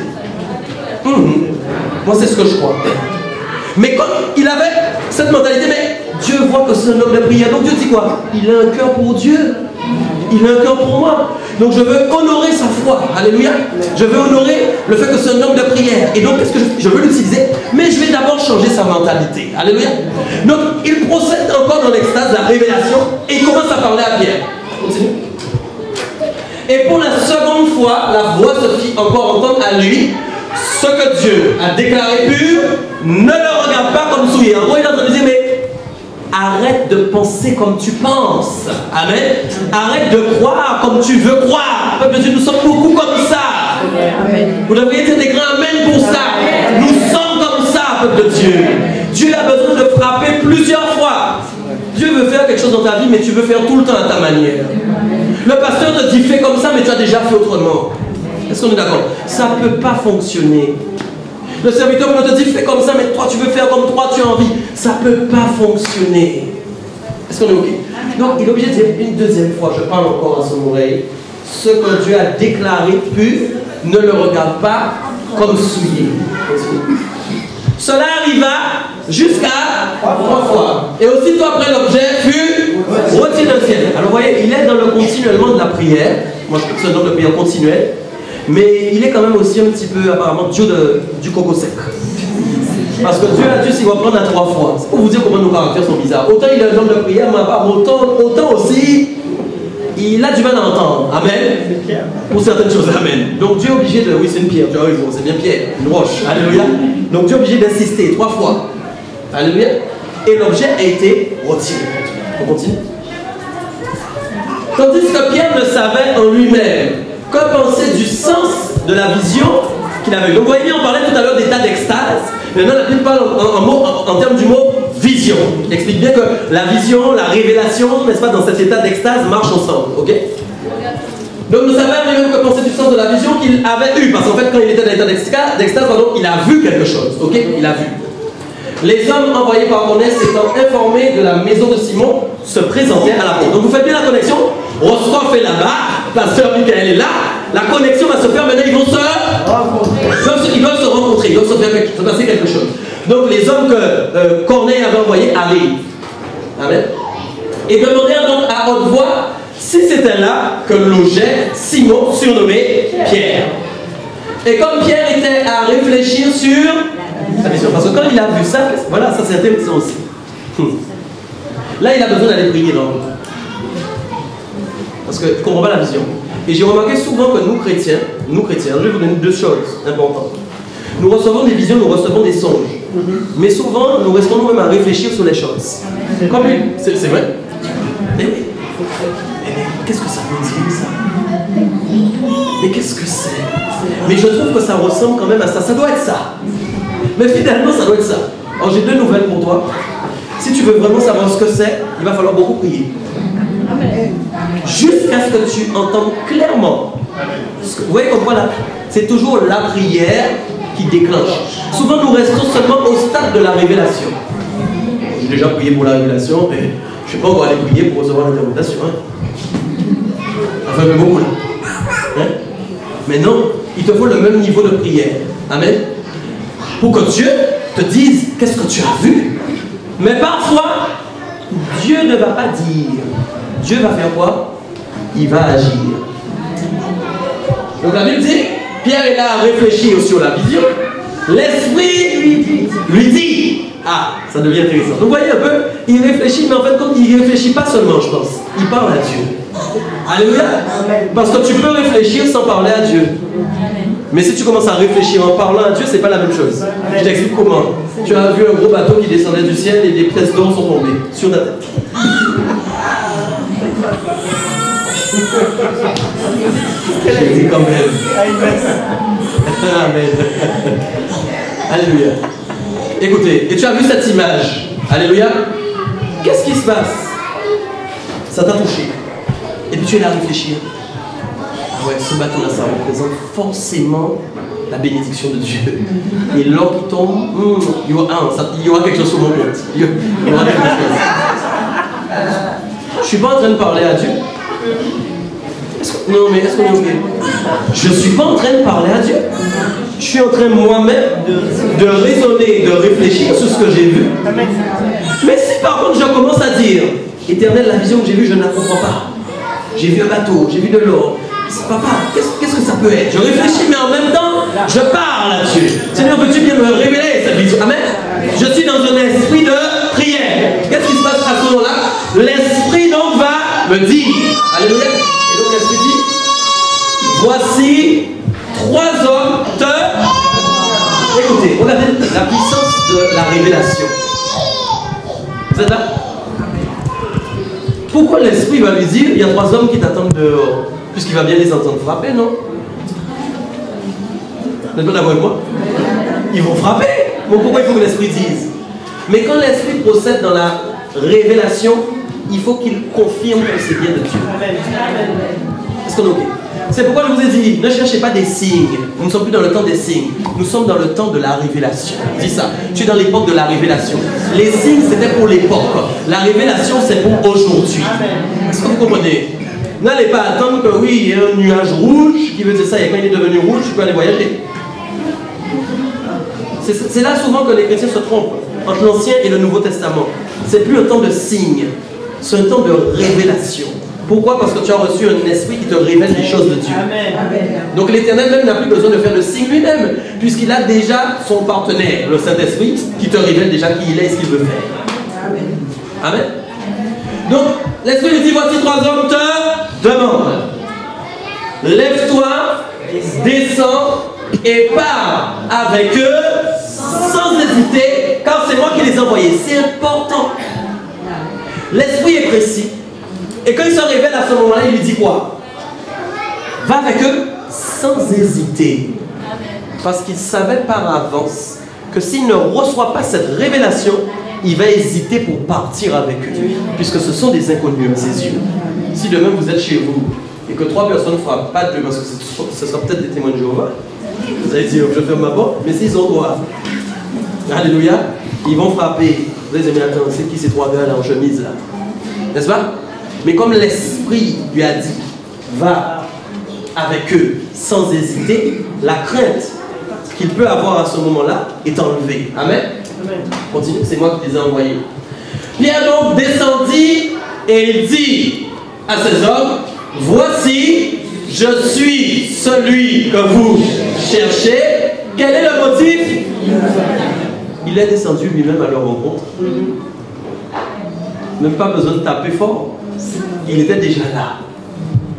Moi c'est ce que je crois. Mais comme il avait cette mentalité, mais Dieu voit que c'est un homme de prière. Donc Dieu dit quoi? Il a un cœur pour Dieu. Il a un cœur pour moi. Donc je veux honorer sa foi. Alléluia. Je veux honorer le fait que c'est un homme de prière. Et donc qu'est-ce que je veux l'utiliser? Mais je vais d'abord changer sa mentalité. Alléluia. Donc il procède encore dans l'extase de la révélation et il commence à parler à Pierre. Continue. Et pour la seconde fois, la voix se fit encore entendre à lui. Ce que Dieu a déclaré pur, ne le regarde pas comme souillé. En gros, il est en train de dire, mais arrête de penser comme tu penses. Amen. Arrête de croire comme tu veux croire. Peuple de Dieu, nous sommes beaucoup comme ça. Amen. Vous devriez dire des grands amen pour ça. Amen. Nous sommes comme ça, peuple de Dieu. Dieu a besoin de frapper plusieurs fois. Dieu veut faire quelque chose dans ta vie, mais tu veux faire tout le temps à ta manière. Le pasteur te dit fais comme ça, mais tu as déjà fait autrement. Est-ce qu'on est d'accord? Ça ne peut pas fonctionner. Le serviteur te dit fais comme ça, mais toi tu veux faire comme toi tu as envie. Ça ne peut pas fonctionner. Est-ce qu'on est OK? Donc il est obligé de dire une deuxième fois, je parle encore à son oreille, ce que Dieu a déclaré pur, ne le regarde pas comme souillé. Cela arriva jusqu'à 3 fois. Et aussitôt après l'objet fut retiré du ciel. Alors vous voyez, il est dans le continuellement de la prière. Moi je trouve que c'est un nom de prière continuelle. Mais il est quand même aussi un petit peu, apparemment, Dieu du coco sec. Parce que Dieu a dit s'il va prendre à 3 fois. C'est pour vous dire comment nos caractères sont bizarres. Autant il est un homme de prière, mais autant aussi, il a du mal à entendre. Amen. Pour certaines choses, amen. Donc Dieu est obligé de... Oui, c'est une pierre, tu as raison, c'est bien pierre, une roche. Alléluia. Donc Dieu est obligé d'insister 3 fois. Alléluia. Et l'objet a été retiré. On continue. Tandis que Pierre ne savait en lui-même que penser du sens de la vision qu'il avait. Donc vous voyez, on parlait tout à l'heure d'état d'extase. Maintenant, la Bible parle en termes du mot vision. Il explique bien que la vision, la révélation, n'est-ce pas, dans cet état d'extase marchent ensemble. Ok? Donc nous savons lui-même que penser du sens de la vision qu'il avait eu. Parce qu'en fait, quand il était dans l'état d'extase, il a vu quelque chose. Ok? Il a vu. Les hommes envoyés par Cornès étant informés de la maison de Simon se présentèrent à la porte. Donc vous faites bien la connexion. Rostov est là-bas, pasteur Michael est là. La connexion va se faire maintenant. Ils vont se rencontrer. Ils doivent se rencontrer. Ils doivent se passer quelque chose. Donc les hommes que Corneille avait envoyés arrivent. Amen. Et demandèrent donc à haute voix si c'était là que logeait Simon, surnommé Pierre. Et comme Pierre était à réfléchir sur sa vision, parce que quand il a vu ça, voilà, ça c'est intéressant aussi. Là, il a besoin d'aller prier dans. Parce qu'il ne comprend pas la vision. Et j'ai remarqué souvent que nous chrétiens, je vais vous donner 2 choses importantes. Nous recevons des visions, nous recevons des songes. Mais souvent, nous restons nous-mêmes à réfléchir sur les choses. Comme lui, c'est vrai. Mais qu'est-ce que ça veut dire ça? Mais qu'est-ce que c'est? Mais je trouve que ça ressemble quand même à ça. Ça doit être ça. Mais finalement, ça doit être ça. Alors j'ai 2 nouvelles pour toi. Si tu veux vraiment savoir ce que c'est, il va falloir beaucoup prier. Jusqu'à ce que tu entendes clairement. Vous voyez comme voilà, c'est toujours la prière qui déclenche. Souvent nous restons seulement au stade de la révélation. J'ai déjà prié pour la révélation, mais je ne sais pas où aller prier pour recevoir l'interprétation. Enfin, mais beaucoup là. Hein? Mais non, il te faut le même niveau de prière. Amen. Pour que Dieu te dise qu'est-ce que tu as vu. Mais parfois, Dieu ne va pas dire. Dieu va faire quoi? Il va agir. Donc la Bible dit, Pierre est là à réfléchir sur la vision. L'Esprit lui dit. Ah, ça devient intéressant. Donc vous voyez un peu, il réfléchit, mais en fait, il ne réfléchit pas seulement, je pense. Il parle à Dieu. Alléluia. Parce que tu peux réfléchir sans parler à Dieu. Mais si tu commences à réfléchir en parlant à Dieu, c'est pas la même chose. Je t'explique comment. Tu as vu un gros bateau qui descendait du ciel et des pièces d'or sont tombées sur ta tête. J'ai dit quand même. Amen. Alléluia. Écoutez, et tu as vu cette image. Alléluia. Qu'est-ce qui se passe? Ça t'a touché. Et puis tu es là à réfléchir. Ouais, ce bateau-là, ça représente forcément la bénédiction de Dieu. Et l'or qui tombe, il y aura quelque chose sur mon compte. Il y aura quelque chose. Je ne suis pas en train de parler à Dieu. Non, mais est-ce qu'on est OK? Je ne suis pas en train de parler à Dieu. Je suis en train moi-même de raisonner, de réfléchir sur ce que j'ai vu. Mais si par contre je commence à dire, Éternel, la vision que j'ai vue, je ne la comprends pas. J'ai vu un bateau, j'ai vu de l'or. Papa, qu'est-ce que ça peut être? Je réfléchis, mais en même temps, je parle là-dessus. Seigneur, veux-tu bien me révéler cette vision? Amen. Je suis dans un esprit de prière. Qu'est-ce qui se passe à ce moment-là? L'esprit donc va me dire. Alléluia. Et donc l'esprit dit, voici 3 hommes te... Écoutez, regardez la puissance de la révélation. Vous êtes là? Pourquoi l'esprit va lui dire, il y a 3 hommes qui t'attendent dehors? Puisqu'il va bien les entendre frapper, non? Vous n'êtes pas d'accord avec moi? Ils vont frapper. Bon, pourquoi il faut que l'esprit dise? Mais quand l'esprit procède dans la révélation, il faut qu'il confirme que c'est bien de Dieu. Est-ce qu'on est OK? C'est pourquoi je vous ai dit, ne cherchez pas des signes. Nous ne sommes plus dans le temps des signes. Nous sommes dans le temps de la révélation. Dis ça. Tu es dans l'époque de la révélation. Les signes, c'était pour l'époque. La révélation, c'est pour aujourd'hui. Est-ce que vous comprenez? N'allez pas attendre que oui, il y a un nuage rouge qui veut dire ça, et quand il est devenu rouge, tu peux aller voyager. C'est là souvent que les chrétiens se trompent, entre l'Ancien et le Nouveau Testament. C'est plus un temps de signe, c'est un temps de révélation. Pourquoi? Parce que tu as reçu un esprit qui te révèle les choses de Dieu. Amen. Donc l'Éternel même n'a plus besoin de faire le signe lui-même, puisqu'il a déjà son partenaire, le Saint-Esprit, qui te révèle déjà qui il est et ce qu'il veut faire. Amen. Amen. Donc, l'Esprit lui dit, voici 3 hommes te demandent. Lève-toi, descends et pars avec eux sans hésiter, car c'est moi qui les ai envoyés. C'est important. L'Esprit est précis. Et quand il se révèle à ce moment-là, il lui dit quoi? Va avec eux sans hésiter. Parce qu'il savait par avance que s'il ne reçoit pas cette révélation, il va hésiter pour partir avec eux, puisque ce sont des inconnus à ses yeux. Si demain vous êtes chez vous et que 3 personnes frappent pas Dieu, parce que ce sera peut-être des témoins de Jéhovah, vous allez dire je ferme ma porte, mais s'ils ont droit, alléluia, ils vont frapper. Vous allez dire mais attends, c'est qui ces 3 gars là en chemise là? N'est-ce pas? Mais comme l'Esprit lui a dit, va avec eux sans hésiter, la crainte qu'il peut avoir à ce moment-là est enlevée. Amen. Continue, c'est moi qui les ai envoyés. Pierre donc descendit et il dit à ces hommes, voici, je suis celui que vous cherchez. Quel est le motif? Il est descendu lui-même à leur rencontre. Même pas besoin de taper fort. Il était déjà là.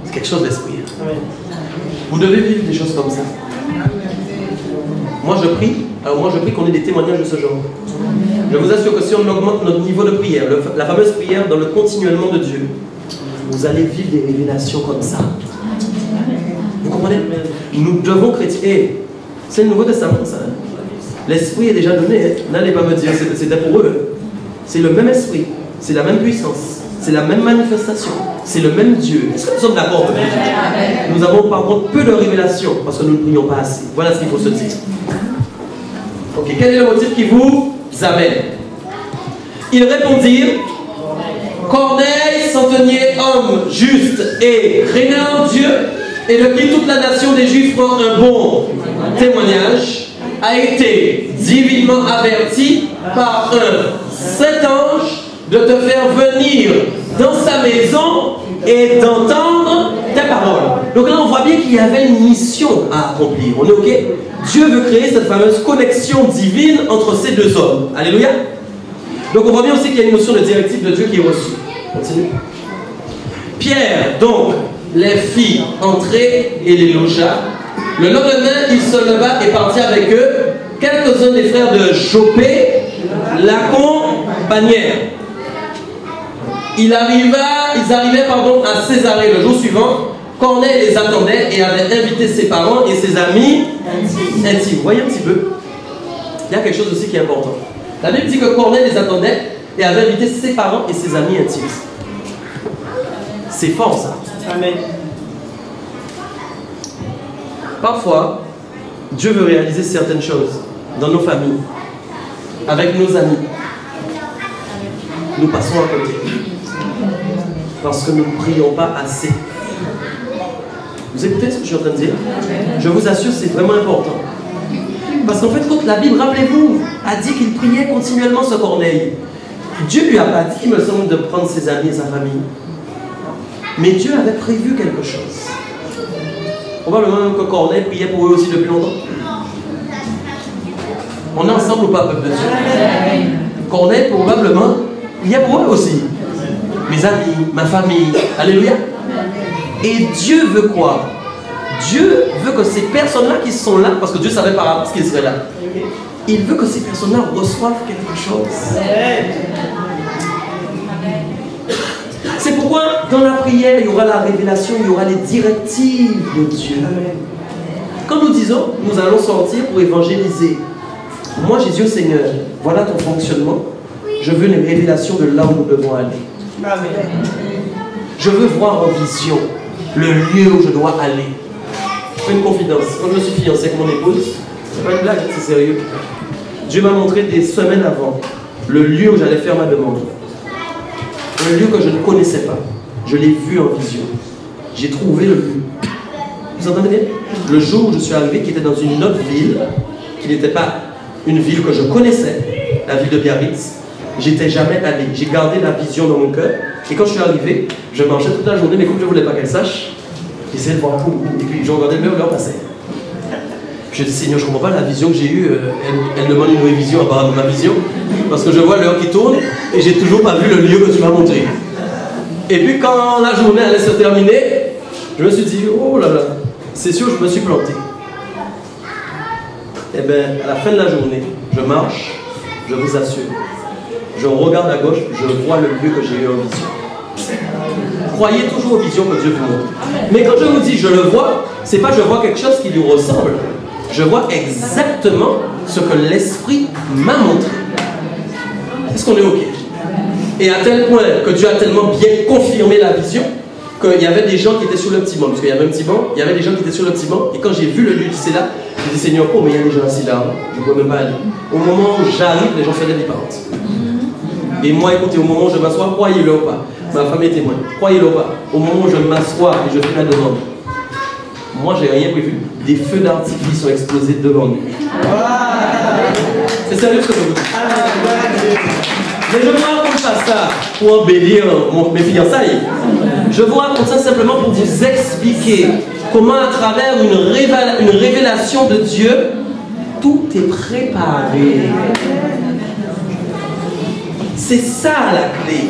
C'est quelque chose d'esprit. Vous devez vivre des choses comme ça. Moi je prie qu'on ait des témoignages de ce genre. Je vous assure que si on augmente notre niveau de prière, la fameuse prière dans le continuellement de Dieu, vous allez vivre des révélations comme ça. Vous comprenez? Nous devons chrétiens. C'est le Nouveau Testament ça. L'esprit est déjà donné. N'allez pas me dire c'était pour eux. C'est le même esprit. C'est la même puissance. C'est la même manifestation. C'est le même Dieu. Est-ce que nous sommes d'accord avec Dieu? Nous avons par contre peu de révélations parce que nous ne prions pas assez. Voilà ce qu'il faut se dire. Ok, quel est le motif qui vous amène? Ils répondirent, Corneille, centenier, homme juste et craignant Dieu, et de qui toute la nation des Juifs prend un bon témoignage, a été divinement averti par un saint ange de te faire venir dans sa maison et d'entendre tes paroles. Donc là, on voit bien qu'il y avait une mission à accomplir. On est OK? Dieu veut créer cette fameuse connexion divine entre ces 2 hommes. Alléluia. Donc on voit bien aussi qu'il y a une notion de directive de Dieu qui est reçue. Continue. Pierre, donc, les fit entrer et les logea. Le lendemain, il se leva et partit avec eux. Quelques-uns des frères de Joppé l'accompagnèrent. Ils arrivaient à Césarée le jour suivant. Corneille les attendait et avait invité ses parents et ses amis intimes. Vous voyez un petit peu? Il y a quelque chose aussi qui est important. La Bible dit que Corneille les attendait et avait invité ses parents et ses amis intimes. C'est fort ça. Amen. Parfois, Dieu veut réaliser certaines choses dans nos familles, avec nos amis. Nous passons à côté. Parce que nous ne prions pas assez. Vous écoutez ce que je suis en train de dire? Je vous assure, c'est vraiment important. Parce qu'en fait, quand la Bible, rappelez-vous, a dit qu'il priait continuellement ce Corneille, Dieu lui a pas dit, il me semble, de prendre ses amis et sa famille. Mais Dieu avait prévu quelque chose. Probablement même que Corneille priait pour eux aussi depuis longtemps. On est ensemble ou pas, peuple de Dieu? Corneille, probablement, priait pour eux aussi. Mes amis, ma famille. Alléluia. Et Dieu veut quoi? Dieu veut que ces personnes-là qui sont là, parce que Dieu savait par avance qu'ils seraient là, il veut que ces personnes-là reçoivent quelque chose. C'est pourquoi dans la prière, il y aura la révélation, il y aura les directives de Dieu. Quand nous disons, nous allons sortir pour évangéliser, moi j'ai dit, Seigneur, voilà ton fonctionnement, je veux une révélation de là où nous devons aller. Amen. Je veux voir en vision le lieu où je dois aller. Une confidence, quand je me suis fiancé avec mon épouse, c'est pas une blague, c'est sérieux. Dieu m'a montré des semaines avant le lieu où j'allais faire ma demande. Un lieu que je ne connaissais pas. Je l'ai vu en vision. J'ai trouvé le lieu. Vous entendez? Le jour où je suis arrivé, qui était dans une autre ville, qui n'était pas une ville que je connaissais, la ville de Biarritz, j'étais jamais allé. J'ai gardé la vision dans mon cœur. Et quand je suis arrivé, je marchais toute la journée, mais comme je ne voulais pas qu'elle sache, j'essayais de voir un coup. Et puis je regardais le l'heure passer. Je dis, Seigneur, je ne comprends pas la vision que j'ai eue. Elle demande une révision à part ma vision. Parce que je vois l'heure qui tourne et j'ai toujours pas vu le lieu que tu m'as montré. Et puis quand la journée allait se terminer, je me suis dit, oh là là, c'est sûr, je me suis planté. Et bien, à la fin de la journée, je marche, je vous assure, je regarde à gauche, je vois le lieu que j'ai eu en vision. Croyez toujours aux visions que Dieu vous montre. Mais quand je vous dis je le vois, c'est pas je vois quelque chose qui lui ressemble. Je vois exactement ce que l'Esprit m'a montré. Est-ce qu'on est OK? Et à tel point que Dieu a tellement bien confirmé la vision qu'il y avait des gens qui étaient sur le petit banc. Parce qu'il y avait un petit banc, il y avait des gens qui étaient sur le petit banc. Et quand j'ai vu le lieu d'ici là, j'ai dit Seigneur, oh mais il y a des gens assis là, je ne peux même pas aller. Au moment où j'arrive, les gens se lèvent et partent. Et moi, écoutez, au moment où je m'assois, croyez-le ou pas, ma femme est témoin, croyez-le ou pas, au moment où je m'assois et je fais la demande, moi j'ai rien prévu. Des feux d'artifice sont explosés devant nous. C'est sérieux ce que je vous dis. Mais je vous raconte pas ça pour embellir mes fiançailles. Je vous raconte ça simplement pour vous expliquer comment à travers une révélation de Dieu, tout est préparé. C'est ça la clé.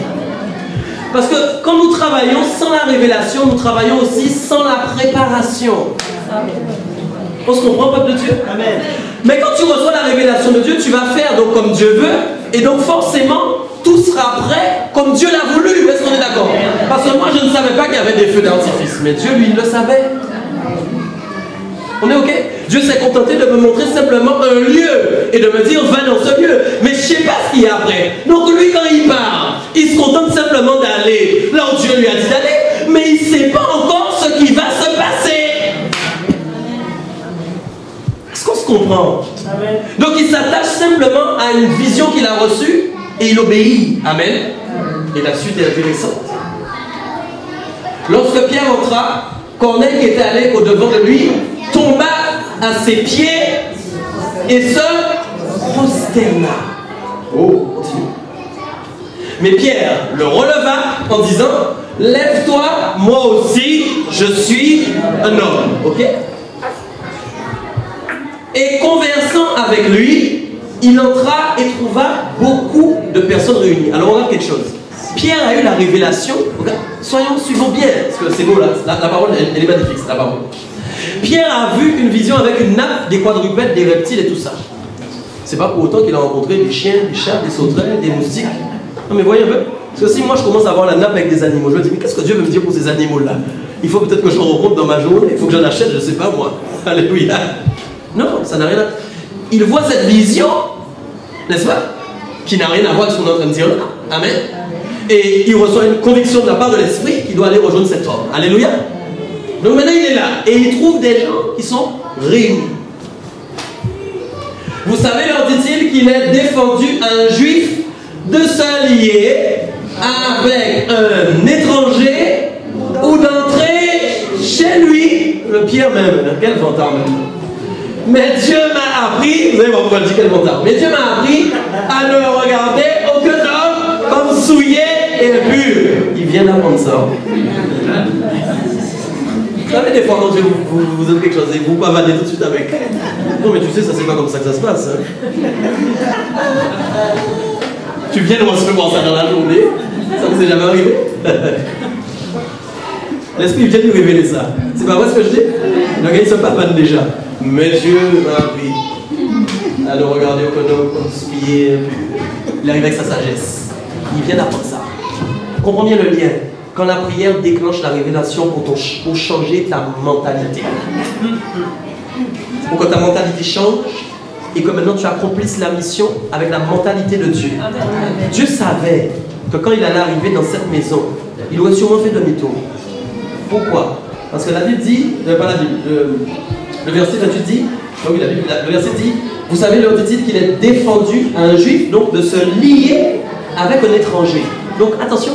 Parce que quand nous travaillons sans la révélation, nous travaillons aussi sans la préparation. On se comprend, peuple de Dieu? Amen. Mais quand tu reçois la révélation de Dieu, tu vas faire donc comme Dieu veut, et donc forcément, tout sera prêt comme Dieu l'a voulu. Est-ce qu'on est d'accord? Parce que moi, je ne savais pas qu'il y avait des feux d'artifice, mais Dieu, lui, il le savait. On est OK? Dieu s'est contenté de me montrer simplement un lieu et de me dire va dans ce lieu. Mais je ne sais pas ce qu'il y a après. Donc lui, quand il part, il se contente simplement d'aller là où Dieu lui a dit d'aller, mais il ne sait pas encore ce qui va se passer. Est-ce qu'on se comprend? Amen. Donc il s'attache simplement à une vision qu'il a reçue et il obéit. Amen. Et la suite est intéressante. Lorsque Pierre entra, Corneille qui était allé au-devant de lui tomba à ses pieds et se prosterna. Oh, continue. Mais Pierre le releva en disant lève-toi, moi aussi, je suis un homme. Ok? Et conversant avec lui, il entra et trouva beaucoup de personnes réunies. Alors on regarde quelque chose. Pierre a eu la révélation. Regarde, suivons bien, parce que c'est beau là, la parole elle est magnifique, c'est la parole. Pierre a vu une vision avec une nappe, des quadrupèdes, des reptiles et tout ça. C'est pas pour autant qu'il a rencontré des chiens, des chats, des sauterelles, des moustiques. Non mais voyez un peu. Parce que si moi je commence à voir la nappe avec des animaux, je me dis mais qu'est-ce que Dieu veut me dire pour ces animaux-là? Il faut peut-être que je rencontre dans ma journée, il faut que j'en achète, je sais pas moi. Alléluia. Non, ça n'a rien à... Il voit cette vision, n'est-ce pas? Qui n'a rien à voir avec ce qu'on est en train de dire là. Amen. Et il reçoit une conviction de la part de l'Esprit qu'il doit aller rejoindre cet homme. Alléluia. Donc maintenant il est là et il trouve des gens qui sont réunis. Vous savez, leur dit-il qu'il est défendu à un juif de se lier avec un étranger ou d'entrer chez lui, le pire même. Quel vantard même. Mais Dieu m'a appris, vous allez voir pourquoi je dis quel vantard, mais Dieu m'a appris à ne regarder aucun homme comme souillé et impur. Il vient d'apprendre ça. Vous savez, des fois, quand Dieu vous donne quelque chose et vous pavanez tout de suite avec. Non, mais tu sais, ça c'est pas comme ça que ça se passe. Hein. Tu viens de recevoir ça dans la journée. Ça vous est jamais arrivé. L'Esprit vient de nous révéler ça. C'est pas vrai ce que je dis? Le gars, il se pavane déjà. Mais Dieu m'a appris à ne regarder aucun homme comme souillé. Il arrive avec sa sagesse. Il vient d'apprendre ça. Comprends bien le lien. Quand la prière déclenche la révélation pour changer ta mentalité. Pour que ta mentalité change et que maintenant tu accomplisses la mission avec la mentalité de Dieu. Dieu savait que quand il allait arriver dans cette maison, il aurait sûrement fait demi-tour. Pourquoi? Parce que la Bible dit, pas la Bible, le verset 28 dit, oui, le verset dit, vous savez, leur dit-il qu'il est défendu à un juif donc de se lier avec un étranger. Donc attention,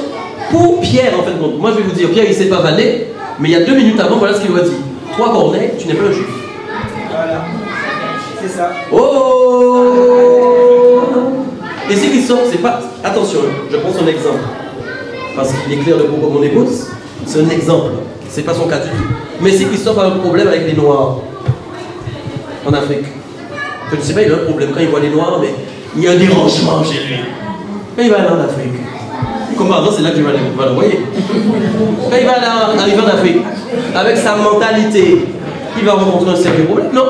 pour Pierre, en fin de compte, moi je vais vous dire, Pierre il s'est pavané, mais il y a 2 minutes avant, voilà ce qu'il lui a dit. Toi, Corneille, tu n'es pas un juif. Voilà, c'est ça. Oh! Et c'est Christophe, c'est pas. Attention, je prends son exemple. Parce qu'il éclaire le propos de mon épouse. C'est un exemple. C'est pas son cas du tout. Mais si Christophe a un problème avec les Noirs en Afrique, je ne sais pas, il a un problème quand il voit les Noirs, mais il y a un dérangement chez lui. Quand il va aller en Afrique, comme par exemple, c'est là que je vais l'envoyer. Quand il va arriver en Afrique, avec sa mentalité, il va rencontrer un sérieux problème, non?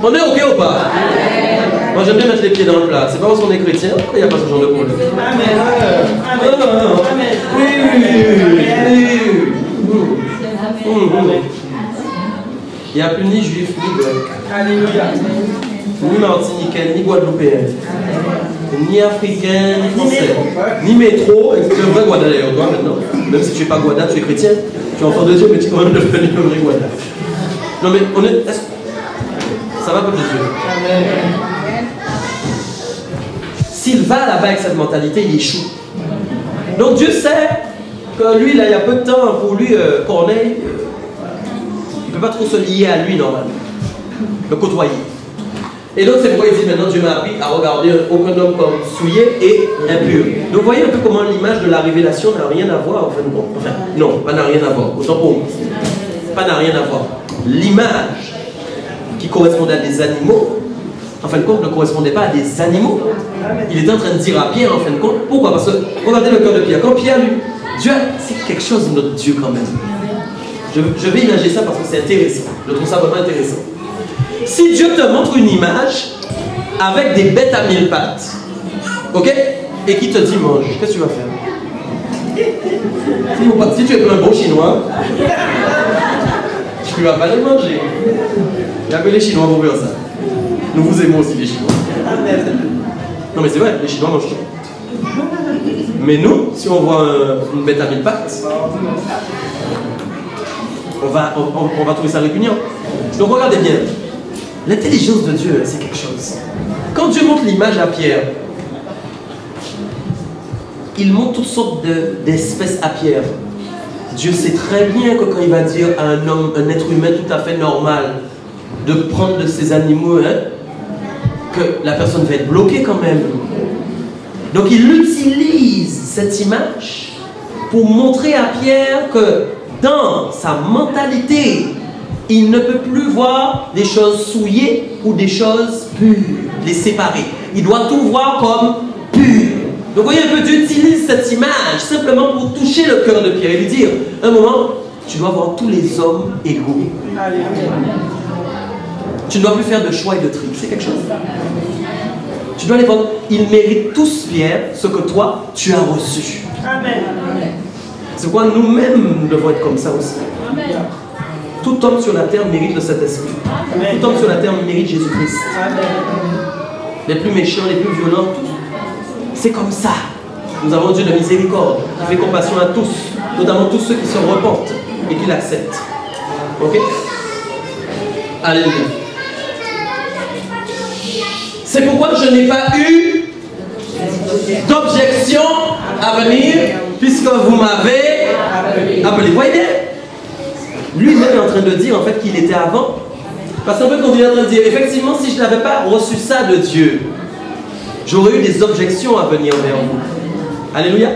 On est ok ou pas? Moi j'aime bien mettre les pieds dans le plat. C'est pas parce qu'on est chrétien qu'il n'y a pas ce genre de problème. Il n'y a plus ni juif, ni grec, ni martiniquais, ni guadeloupéen, ni africain, ni français, ni métro. Tu es un vrai Guada d'ailleurs, toi maintenant. Même si tu n'es pas Guada, tu es chrétien. Tu es enfant de Dieu, mais tu es quand même devenu un vrai Guada. Non mais on est. Ça va, peuple de Dieu. S'il va là-bas avec cette mentalité, il échoue. Donc Dieu sait que lui, là, il y a peu de temps, pour lui, Corneille, il ne peut pas trop se lier à lui normalement, le côtoyer. Et donc c'est pourquoi il dit maintenant Dieu m'a appris à regarder aucun homme comme souillé et impur. Donc vous voyez un peu comment l'image de la révélation n'a rien à voir en fin de compte. Enfin, non, pas n'a rien à voir, autant pour moi. Pas n'a rien à voir. L'image qui correspondait à des animaux, en fin de compte, ne correspondait pas à des animaux. Il était en train de dire à Pierre, en fin de compte, pourquoi? Parce que, regardez le cœur de Pierre. Quand Pierre lui, Dieu, c'est quelque chose de notre Dieu quand même. Je vais imaginer ça parce que c'est intéressant. Je trouve ça vraiment intéressant. Si Dieu te montre une image avec des bêtes à 1000 pattes, ok? Et qui te dit mange, qu'est-ce que tu vas faire? Si tu es un bon chinois, tu ne vas pas les manger. Il y a que les Chinois pour faire ça. Nous vous aimons aussi les Chinois. Non mais c'est vrai, les Chinois mangent tout. Mais nous, si on voit une bête à 1000 pattes, on va trouver ça répugnant. Donc regardez bien, l'intelligence de Dieu, c'est quelque chose. Quand Dieu montre l'image à Pierre, il montre toutes sortes d'espèces à Pierre. Dieu sait très bien que quand il va dire à un homme, un être humain tout à fait normal, de prendre de ces animaux, hein, que la personne va être bloquée quand même. Donc il utilise cette image pour montrer à Pierre que dans sa mentalité, il ne peut plus voir des choses souillées ou des choses pures, les séparer. Il doit tout voir comme pur. Donc vous voyez un peu, Dieu utilise cette image simplement pour toucher le cœur de Pierre et lui dire, un moment, tu dois voir tous les hommes égaux. Tu ne dois plus faire de choix et de tri, c'est quelque chose. Tu dois les voir, ils méritent tous, Pierre, ce que toi, tu as reçu. C'est pourquoi nous-mêmes, nous devons être comme ça aussi. Tout homme sur la terre mérite le Saint-Esprit. Tout homme sur la terre mérite Jésus-Christ. Les plus méchants, les plus violents, tous. C'est comme ça. Nous avons un Dieu de miséricorde qui fait compassion à tous, notamment tous ceux qui se repentent. et qu'il accepte. Ok? Alléluia. C'est pourquoi je n'ai pas eu d'objection à venir, puisque vous m'avez appelé. Voyez bien? Lui-même est en train de dire en fait qu'il était avant. Parce qu'en fait, on vient en train de dire, effectivement, si je n'avais pas reçu ça de Dieu, j'aurais eu des objections à venir vers vous. Alléluia.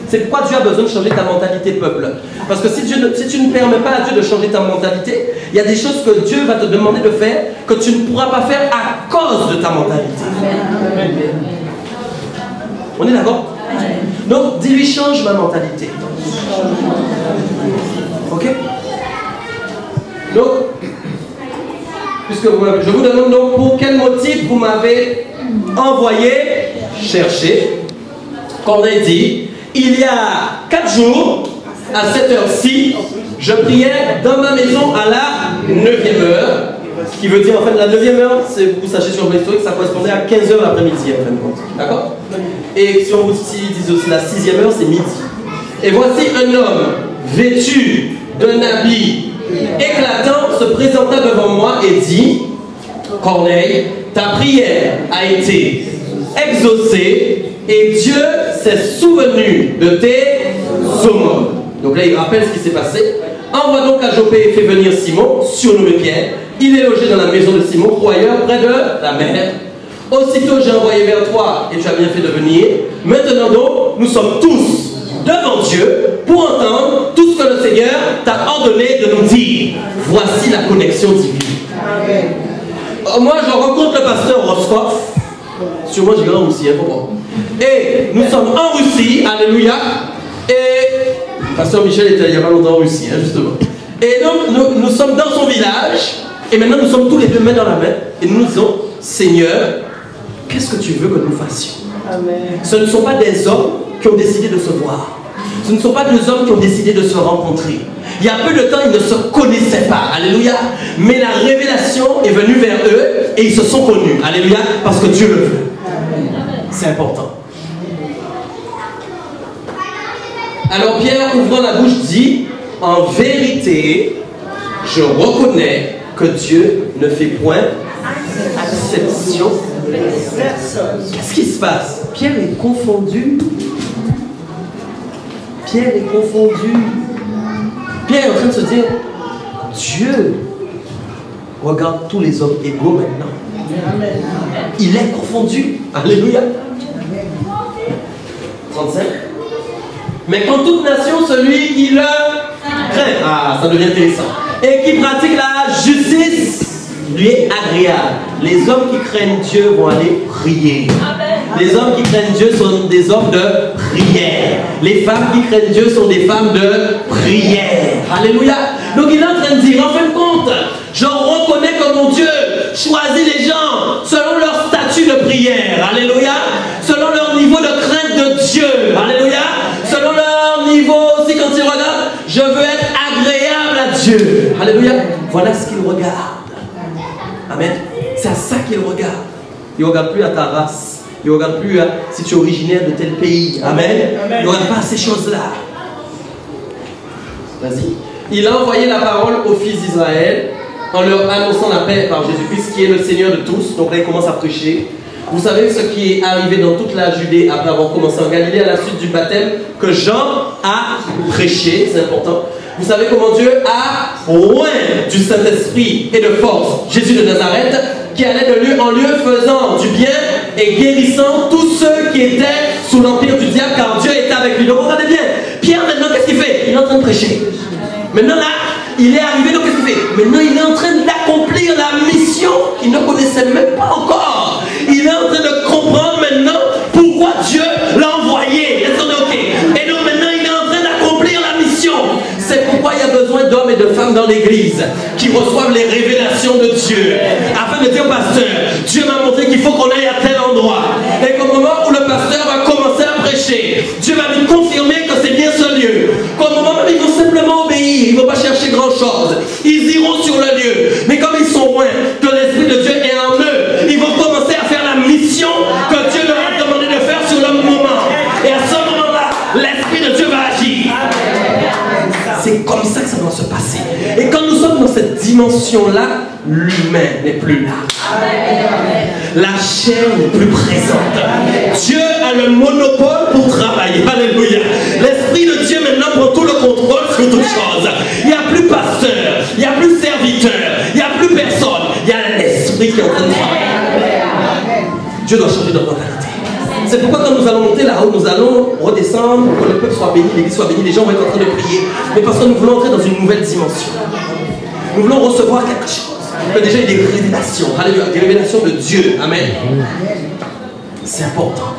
C'est pourquoi Dieu a besoin de changer ta mentalité, peuple. Parce que si tu ne permets pas à Dieu de changer ta mentalité, il y a des choses que Dieu va te demander de faire que tu ne pourras pas faire à cause de ta mentalité. On est d'accord? Donc, dis-lui, change ma mentalité. Ok? Donc, puisque je vous demande donc pour quel motif vous m'avez envoyé chercher. Corneille dit, il y a 4 jours, à cette heure-ci, je priais dans ma maison à la 9e heure. Ce qui veut dire, en fait, la 9e heure, vous sachez sur l'historique, ça correspondait à 15 heures l'après-midi, en fin de compte. D'accord? Et si on vous dit aussi la 6e heure, c'est midi. Et voici un homme vêtu d'un habit éclatant se présenta devant moi et dit, Corneille, ta prière a été exaucée et Dieu s'est souvenu de tes aumônes. Donc là, il rappelle ce qui s'est passé. Envoie donc à Joppé et fais venir Simon, surnommé Pierre. Il est logé dans la maison de Simon, croyeur, près de la mer. Aussitôt, j'ai envoyé vers toi et tu as bien fait de venir. Maintenant donc, nous sommes tous devant Dieu pour entendre tout ce que le Seigneur t'a ordonné de nous dire. Voici la connexion divine. Amen. Moi, je rencontre le pasteur Roscoff. Sûrement, j'ai grand Russie, hein, pour moi. Et nous sommes en Russie, alléluia. Et pasteur Michel était il n'y a pas longtemps en Russie, hein, justement. Et donc, nous sommes dans son village. Et maintenant, nous sommes tous les deux main dans la main. Et nous nous disons, Seigneur, qu'est-ce que tu veux que nous fassions? Amen. Ce ne sont pas des hommes qui ont décidé de se voir. Ce ne sont pas deux hommes qui ont décidé de se rencontrer. Il y a peu de temps, ils ne se connaissaient pas. Alléluia. Mais la révélation est venue vers eux et ils se sont connus. Alléluia. Parce que Dieu le veut. C'est important. Alors Pierre, ouvrant la bouche, dit, en vérité, je reconnais que Dieu ne fait point exception. Qu'est-ce qui se passe? Pierre est confondu. Pierre est confondu. Pierre est en train de se dire, Dieu regarde tous les hommes égaux maintenant. Il est confondu. Alléluia. 35. Mais quand toute nation, celui qui le craint, ah, ça devient intéressant, et qui pratique la justice, lui est agréable. Les hommes qui craignent Dieu vont aller prier. Les hommes qui craignent Dieu sont des hommes de prière. Les femmes qui craignent Dieu sont des femmes de prière. Alléluia. Donc il est en train de dire, en fin de compte, je reconnais que mon Dieu choisit les gens selon leur statut de prière. Alléluia. Selon leur niveau de crainte de Dieu. Alléluia. Selon leur niveau aussi, quand ils regardent, je veux être agréable à Dieu. Alléluia. Voilà ce qu'il regarde. Amen. C'est à ça qu'il regarde. Il ne regarde plus à ta race. Il ne regarde plus à si tu es originaire de tel pays. Amen. Il ne regarde pas à ces choses-là. Vas-y. Il a envoyé la parole aux fils d'Israël en leur annonçant la paix par Jésus-Christ qui est le Seigneur de tous. Donc là, il commence à prêcher. Vous savez ce qui est arrivé dans toute la Judée après avoir commencé en Galilée à la suite du baptême que Jean a prêché. C'est important. Vous savez comment Dieu a loin du Saint-Esprit et de force Jésus de Nazareth qui allait de lieu en lieu faisant du bien et guérissant tous ceux qui étaient sous l'empire du diable car Dieu était avec lui. Donc regardez bien, Pierre maintenant qu'est-ce qu'il fait? Il est en train de prêcher. Maintenant là, il est arrivé, donc qu'est-ce qu'il fait? Maintenant il est en train d'accomplir la mission qu'il ne connaissait même pas encore. Il est en train de comprendre maintenant pourquoi Dieu l'a envoyé. Est-ce qu'on est ok? Et donc maintenant il est en train d'accomplir la mission. C'est pourquoi il y a besoin d'hommes et de femmes dans l'église qui reçoivent les révélations de Dieu afin de dire au pasteur, Dieu m'a montré qu'il faut qu'on aille à tel endroit et qu'au moment où le pasteur va commencer à prêcher, Dieu va lui confirmer que c'est bien ce lieu, qu'au moment où ils vont simplement obéir, ils ne vont pas chercher grand chose, ils iront sur le lieu, mais comme ils sont loin, que l'Esprit de Dieu est en eux, ils vont commencer à faire la mission que Dieu leur a demandé de faire sur le moment, et à ce moment-là l'Esprit de Dieu va agir. C'est comme ça que ça doit se dimension-là, l'humain n'est plus là. La chair n'est plus présente. Dieu a le monopole pour travailler. Alléluia. L'Esprit de Dieu maintenant prend tout le contrôle sur toute chose. Il n'y a plus pasteur, il n'y a plus serviteur, il n'y a plus personne. Il y a l'Esprit qui est en train de travailler. Dieu doit changer de mentalité. C'est pourquoi quand nous allons monter là-haut, nous allons redescendre pour que le peuple soit béni, l'église soit bénie, les gens vont être en train de prier. Mais parce que nous voulons entrer dans une nouvelle dimension. Nous voulons recevoir quelque chose. Que déjà il y a des révélations. Alléluia. Des révélations de Dieu. Amen. C'est important.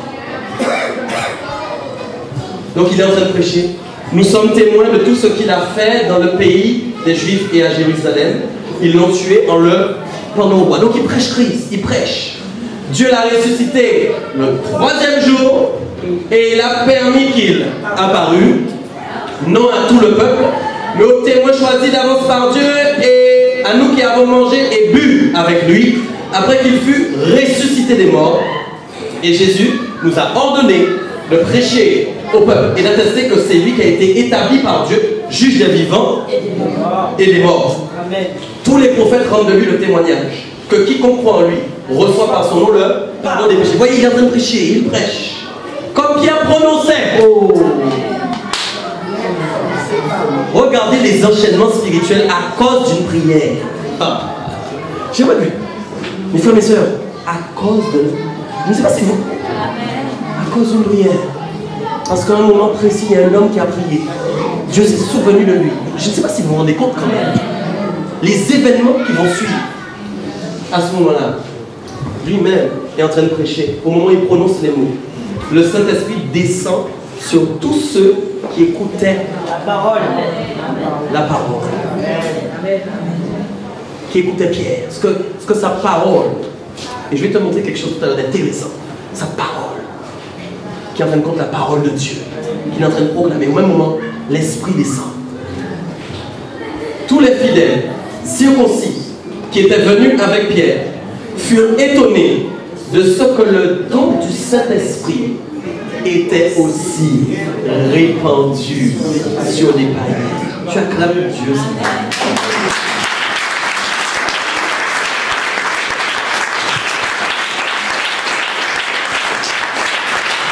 Donc il est en train de prêcher. Nous sommes témoins de tout ce qu'il a fait dans le pays des Juifs et à Jérusalem. Ils l'ont tué en le pendant au bois. Donc il prêche Christ. Il prêche. Dieu l'a ressuscité le 3e jour et il a permis qu'il apparût, non à tout le peuple, mais aux témoins choisis d'avance par Dieu et à nous qui avons mangé et bu avec lui, après qu'il fut ressuscité des morts. Et Jésus nous a ordonné de prêcher au peuple et d'attester que c'est lui qui a été établi par Dieu, juge des vivants et des morts. Amen. Tous les prophètes rendent de lui le témoignage que quiconque croit en lui reçoit par son nom le pardon des péchés. Vous voyez, il est en train de prêcher, il prêche. Comme Pierre prononçait. Oh. Regardez les enchaînements spirituels à cause d'une prière. Ah. J'aimerais bien. Mes frères et mes sœurs, à cause de... Je ne sais pas si vous... À cause d'une prière. Parce qu'à un moment précis, il y a un homme qui a prié. Dieu s'est souvenu de lui. Je ne sais pas si vous vous rendez compte quand même. Les événements qui vont suivre. À ce moment-là, lui-même est en train de prêcher. Au moment où il prononce les mots, le Saint-Esprit descend sur tous ceux qui écoutaient la parole. La parole. Qui écoutaient Pierre. Ce que sa parole, et je vais te montrer quelque chose tout à l'heure d'intéressant, sa parole, qui est en train de compte la parole de Dieu, qui est en train de proclamer. Au même moment, l'Esprit descend. Tous les fidèles circoncis qui étaient venus avec Pierre furent étonnés de ce que le don du Saint-Esprit était aussi répandu sur les païens. Tu acclames Dieu, Seigneur.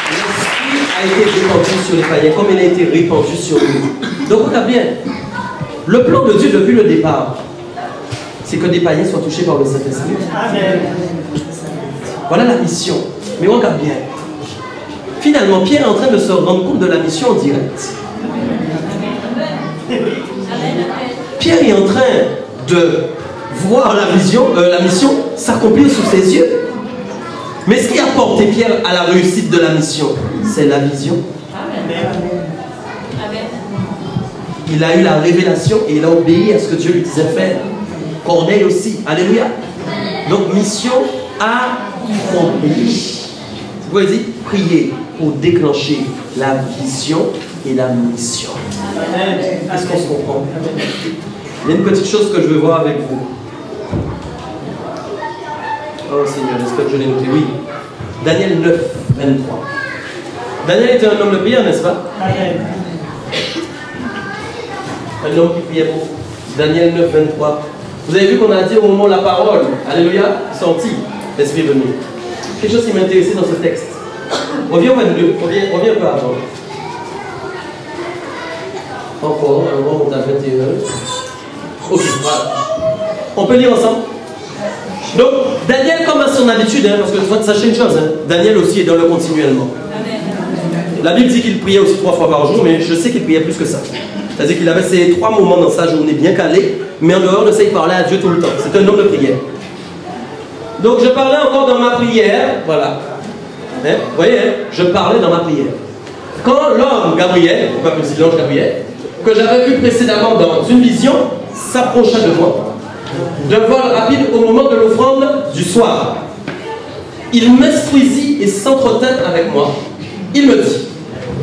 L'Esprit a été répandu sur les païens comme il a été répandu sur nous. Donc regarde bien, le plan de Dieu depuis le départ, c'est que des païens soient touchés par le Saint-Esprit. Voilà la mission. Mais regarde bien. Finalement, Pierre est en train de se rendre compte de la mission en direct. Pierre est en train de voir la mission s'accomplir sous ses yeux. Mais ce qui a porté Pierre à la réussite de la mission, c'est la vision. Il a eu la révélation et il a obéi à ce que Dieu lui disait faire. Corneille aussi, alléluia. Donc mission accomplie. Vous voyez, dit prier pour déclencher la vision et la mission. Est-ce qu'on se comprend? Il y a une petite chose que je veux voir avec vous. Oh Seigneur, j'espère que je l'ai noté. Oui. Daniel 9, 23. Daniel était un homme de prière, n'est-ce pas? Un homme qui priait beaucoup. Daniel 9, 23. Vous avez vu qu'on a dit au moment où la parole, alléluia, sortie, l'Esprit est venu. Quelque chose qui m'intéressait dans ce texte. Reviens au 22, reviens un peu avant. Encore, on monte à 21. Ok, voilà. On peut lire ensemble? Donc, Daniel, comme à son habitude, parce que tu vois, sachez une chose, Daniel aussi est dans le continuellement. La Bible dit qu'il priait aussi 3 fois par jour, mais je sais qu'il priait plus que ça. C'est-à-dire qu'il avait ces 3 moments dans sa journée bien calés, mais en dehors de ça, il parlait à Dieu tout le temps. C'est un homme de prière. Donc je parlais encore dans ma prière, voilà. Vous voyez, je parlais dans ma prière. Quand l'homme Gabriel, on peut appeler aussi l'ange Gabriel, que j'avais vu précédemment dans une vision, s'approcha de moi, d'un vol rapide au moment de l'offrande du soir. Il m'instruisit et s'entretint avec moi. Il me dit,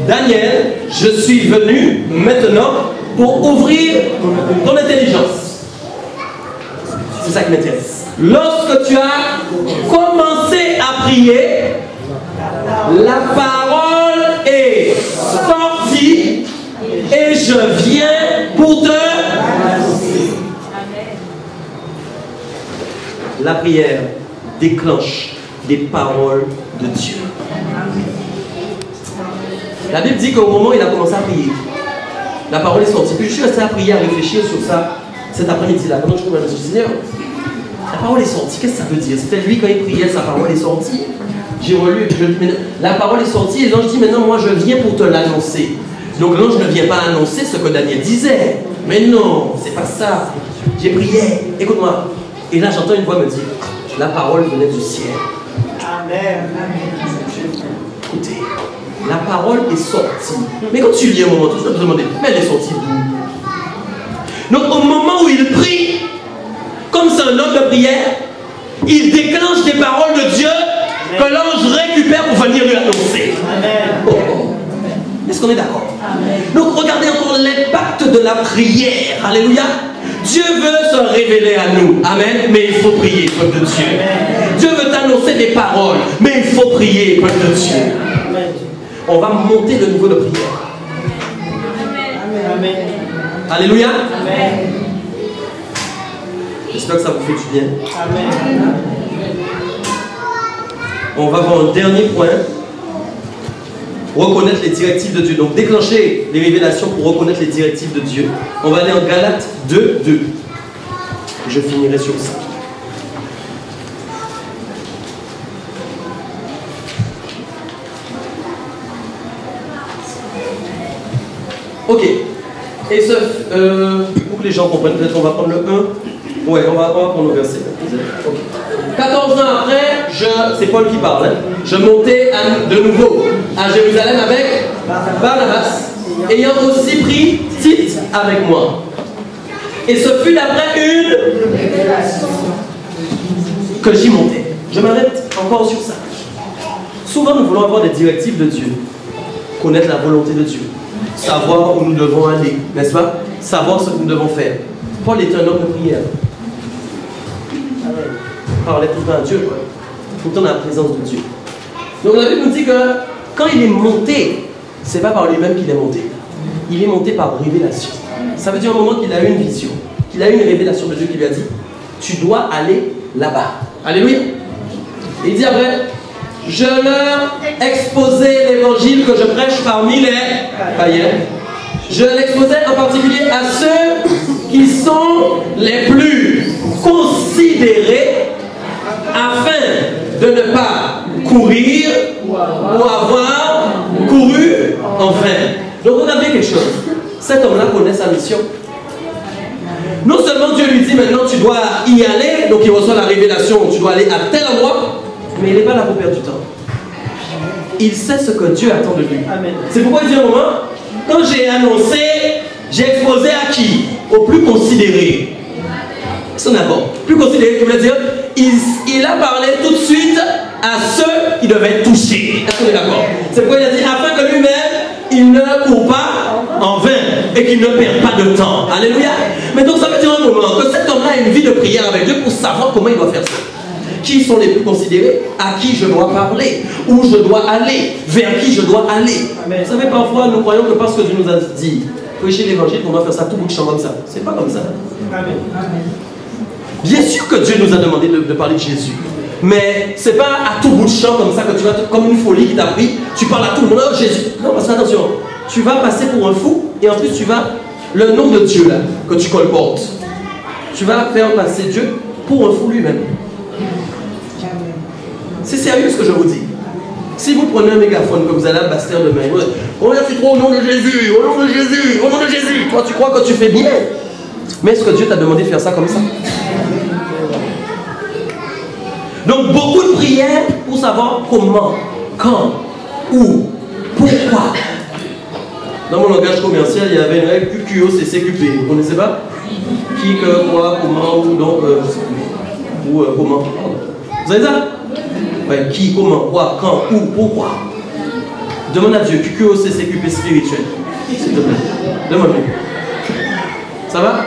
Daniel, je suis venu maintenant pour ouvrir ton intelligence. C'est ça qui m'intéresse. Lorsque tu as commencé à prier, la parole est sortie et je viens pour te... La prière déclenche des paroles de Dieu. La Bible dit qu'au moment où il a commencé à prier, la parole est sortie. Puis je suis resté à prier, à réfléchir sur ça cet après-midi-là. Pendant que je me suis dit, Seigneur, la parole est sortie. Qu'est-ce que ça veut dire? C'était lui quand il priait, sa parole est sortie. J'ai relu et puis je dis, la parole est sortie et l'ange dit, maintenant moi je viens pour te l'annoncer. Donc l'ange ne vient pas annoncer ce que Daniel disait. Mais non, c'est pas ça. J'ai prié, écoute-moi. Et là j'entends une voix me dire, la parole venait du ciel. Amen. Écoutez, la parole est sortie. Mais quand tu lis un moment, tu vas te demander, mais elle est sortie d'où? Donc au moment où il prie, comme c'est un homme de prière, il déclenche des paroles de Dieu que l'ange récupère pour venir lui annoncer. Amen. Oh. Est-ce qu'on est d'accord? Donc regardez encore l'impact de la prière. Alléluia. Dieu veut se révéler à nous. Amen. Mais il faut prier, peuple de Dieu. Dieu veut t'annoncer des paroles. Mais il faut prier, peuple de Dieu. On va monter le niveau de prière. Amen. Alléluia. Amen. J'espère que ça vous fait du bien. Amen. On va voir un dernier point. Reconnaître les directives de Dieu. Donc déclencher les révélations pour reconnaître les directives de Dieu. On va aller en Galates 2, 2. Je finirai sur ça. Ok. Et ce, pour que les gens comprennent, peut-être on va prendre le 1. Ouais, on va prendre le verset. Okay. 14 ans après, c'est Paul qui parle. Hein. Je montais de nouveau à Jérusalem avec Barnabas, ayant aussi pris Tite avec moi. Et ce fut d'après une que j'y montais. Je m'arrête encore sur ça. Souvent, nous voulons avoir des directives de Dieu, connaître la volonté de Dieu, savoir où nous devons aller, n'est-ce pas? Savoir ce que nous devons faire. Paul est un homme de prière. Parlait tout le temps à Dieu, quoi. Tout le temps dans la présence de Dieu. Donc la Bible nous dit que quand il est monté, c'est pas par lui-même qu'il est monté. Il est monté par révélation. Ça veut dire au moment qu'il a eu une vision, qu'il a eu une révélation de Dieu qui lui a dit, tu dois aller là-bas. Alléluia. Et il dit après, je leur exposais l'évangile que je prêche parmi les païens. Je l'exposais en particulier à ceux qui sont les plus considérés afin de ne pas courir ou avoir couru en vain. Donc regardez quelque chose. Cet homme-là connaît sa mission. Non seulement Dieu lui dit maintenant tu dois y aller, donc il reçoit la révélation, tu dois aller à tel endroit, mais il n'est pas là pour perdre du temps. Il sait ce que Dieu attend de lui. C'est pourquoi il dit un moment, quand j'ai annoncé, j'ai exposé à qui? Au plus considéré. C'est d'accord. Plus considéré, qui voulait dire, il a parlé tout de suite à ceux qui devaient être touchés. Est-ce qu'on est d'accord? C'est pourquoi il a dit, afin que lui-même, il ne court pas en vain et qu'il ne perd pas de temps. Alléluia. Mais donc ça veut dire un moment que cet homme-là a une vie de prière avec Dieu pour savoir comment il doit faire ça. Qui sont les plus considérés? À qui je dois parler? Où je dois aller? Vers qui je dois aller? Amen. Vous savez, parfois, nous croyons que parce que Dieu nous a dit prêcher l'évangile, qu'on doit faire ça tout bout de champ comme ça. C'est pas comme ça. Amen. Bien sûr que Dieu nous a demandé de parler de Jésus. Mais c'est pas à tout bout de champ comme ça que tu vas, comme une folie qui t'a pris, tu parles à tout le monde. Oh Jésus. Non, parce que attention, tu vas passer pour un fou et en plus tu vas, le nom de Dieu là, que tu colportes, tu vas faire passer Dieu pour un fou lui-même. C'est sérieux ce que je vous dis. Si vous prenez un mégaphone, que vous allez à Bastère demain, on va faire trop au nom de Jésus, au nom de Jésus, au nom de Jésus. Toi, tu crois que tu fais bien. Mais est-ce que Dieu t'a demandé de faire ça comme ça? Donc, beaucoup de prières pour savoir comment, quand, où, pourquoi. Dans mon langage commercial, il y avait une règle QQOCCQP. Vous ne connaissez pas? Qui, que, quoi, comment, où, donc, ou comment. Vous savez ça? Ouais, qui, comment, quoi, quand, où, pourquoi. Demande à Dieu, QQOCCQP spirituel. S'il te plaît. Demande-lui. Ça va?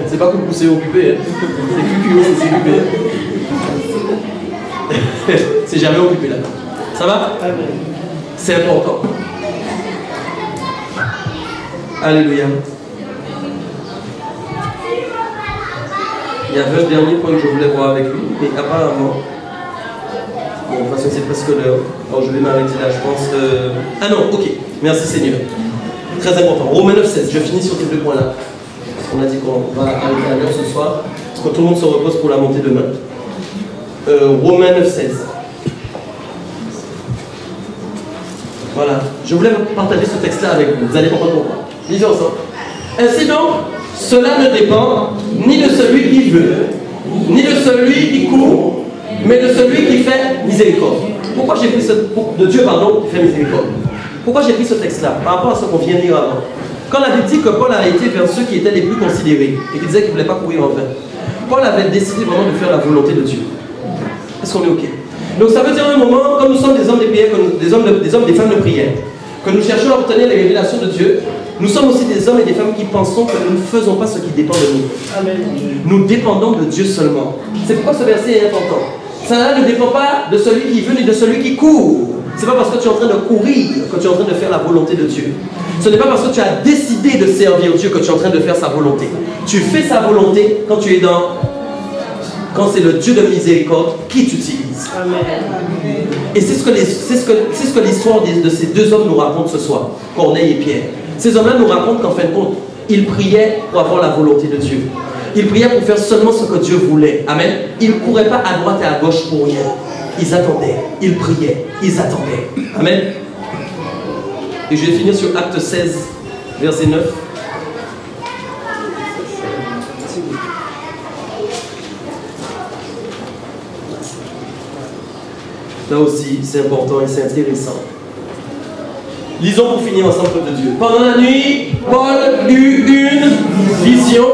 C'est pas que vous poussez occupé, hein. C'est QQOCCQP. C'est jamais occupé là. Ça va? C'est important. Alléluia. y avait un dernier point que je voulais voir avec lui, mais apparemment, bon, de toute façon c'est presque l'heure, alors je vais m'arrêter là, je pense. Ah non, ok, merci Seigneur. Très important. Romains 9,16, je finis sur ces deux points-là. On a dit qu'on va arrêter à l'heure ce soir, quand tout le monde se repose pour la montée demain. Romains 9,16. Voilà, je voulais partager ce texte-là avec vous, vous allez comprendre pourquoi. Lisez ensemble. Ainsi donc, cela ne dépend ni de celui qui veut, ni de celui qui court, mais de celui qui fait miséricorde. Pourquoi j'ai pris de Dieu, pardon, qui fait miséricorde. Pourquoi j'ai pris ce texte-là par rapport à ce qu'on vient de lire avant. Quand la Bible dit que Paul a été vers ceux qui étaient les plus considérés et qui disaient qu'il ne voulait pas courir en vain, Paul avait décidé vraiment de faire la volonté de Dieu. Est-ce qu'on est OK? Donc ça veut dire à un moment, comme nous sommes des hommes de prière, des hommes, des femmes de prière, que nous cherchons à obtenir les révélations de Dieu, nous sommes aussi des hommes et des femmes qui pensons que nous ne faisons pas ce qui dépend de nous. Amen. Nous dépendons de Dieu seulement. C'est pourquoi ce verset est important. Ça ne dépend pas de celui qui veut ni de celui qui court. Ce n'est pas parce que tu es en train de courir que tu es en train de faire la volonté de Dieu. Ce n'est pas parce que tu as décidé de servir Dieu que tu es en train de faire sa volonté. Tu fais sa volonté quand tu es dans... Quand c'est le Dieu de miséricorde qui t'utilise. Et c'est ce que l'histoire de ces deux hommes nous raconte ce soir, Corneille et Pierre. Ces hommes-là nous racontent qu'en fin de compte, ils priaient pour avoir la volonté de Dieu. Ils priaient pour faire seulement ce que Dieu voulait. Amen. Ils ne couraient pas à droite et à gauche pour rien. Ils attendaient, ils priaient, ils attendaient. Amen. Et je vais finir sur Acte 16, verset 9. Là aussi, c'est important et c'est intéressant. Lisons pour finir ensemble de Dieu. Pendant la nuit, Paul eut une vision.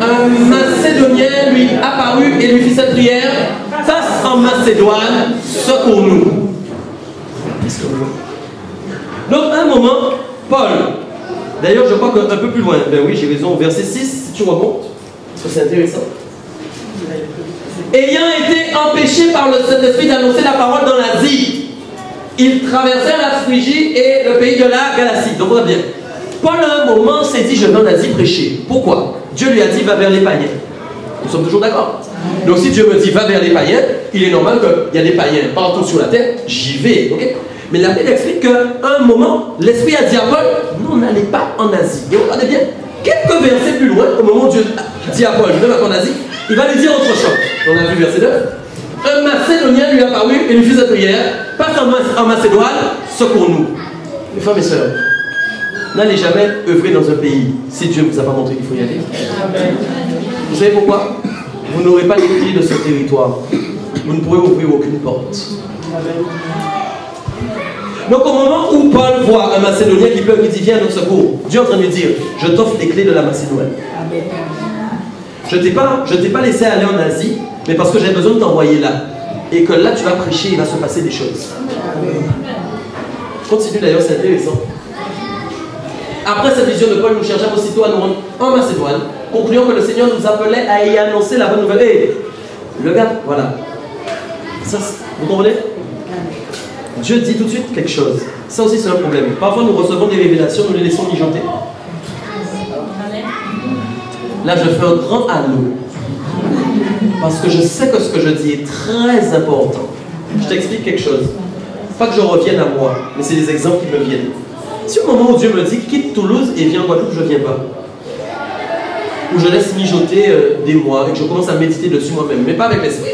Un Macédonien lui apparut et lui fit cette prière. Passe en Macédoine, secours-nous. Qu'est-ce que vous voulez? Donc, à un moment, Paul, d'ailleurs, je crois qu'un peu plus loin, ben oui, j'ai raison, au verset 6, si tu remontes, parce que c'est intéressant. Ayant été empêché par le Saint-Esprit d'annoncer la parole dans l'Asie, ils traversèrent la Phrygie et le pays de la Galatie. Donc, on va bien. Paul, à un moment, s'est dit, je vais en Asie prêcher. Pourquoi? Dieu lui a dit, va vers les païens. Nous sommes toujours d'accord. Donc, si Dieu me dit, va vers les païens, il est normal qu'il y a des païens partout sur la terre, j'y vais. Okay? Mais la Bible explique qu'à un moment, l'Esprit a dit à Paul, non, n'allez pas en Asie. Et regardez bien, quelques versets plus loin, au moment où Dieu dit à Paul, je vais en Asie, il va lui dire autre chose. On a vu verset 9. Un Macédonien lui apparut et lui fit cette prière. Passe en Macédoine, secours-nous. Mes frères et sœurs, n'allez jamais œuvrer dans un pays si Dieu ne vous a pas montré qu'il faut y aller. Amen. Vous savez pourquoi? Vous n'aurez pas les clés de ce territoire. Vous ne pourrez ouvrir aucune porte. Amen. Donc au moment où Paul voit un Macédonien qui dit viens à notre secours, Dieu est en train de lui dire, je t'offre les clés de la Macédoine. Amen. Je ne t'ai pas laissé aller en Asie, mais parce que j'ai besoin de t'envoyer là. Et que là, tu vas prêcher, il va se passer des choses. Amen. Continue d'ailleurs, c'est intéressant. Après cette vision de Paul, nous cherchons aussitôt à nous rendre en Macédoine, concluant que le Seigneur nous appelait à y annoncer la bonne nouvelle. Hey, le gars, voilà. Ça, vous comprenez? Dieu dit tout de suite quelque chose. Ça aussi, c'est un problème. Parfois, nous recevons des révélations, nous les laissons mijoter. Là, je fais un grand allô. Parce que je sais que ce que je dis est très important. Je t'explique quelque chose. Pas que je revienne à moi, mais c'est des exemples qui me viennent. Si au moment où Dieu me dit quitte Toulouse et viens en Guadeloupe, je ne viens pas. Ou je laisse mijoter des mois et que je commence à méditer dessus moi-même, mais pas avec l'esprit,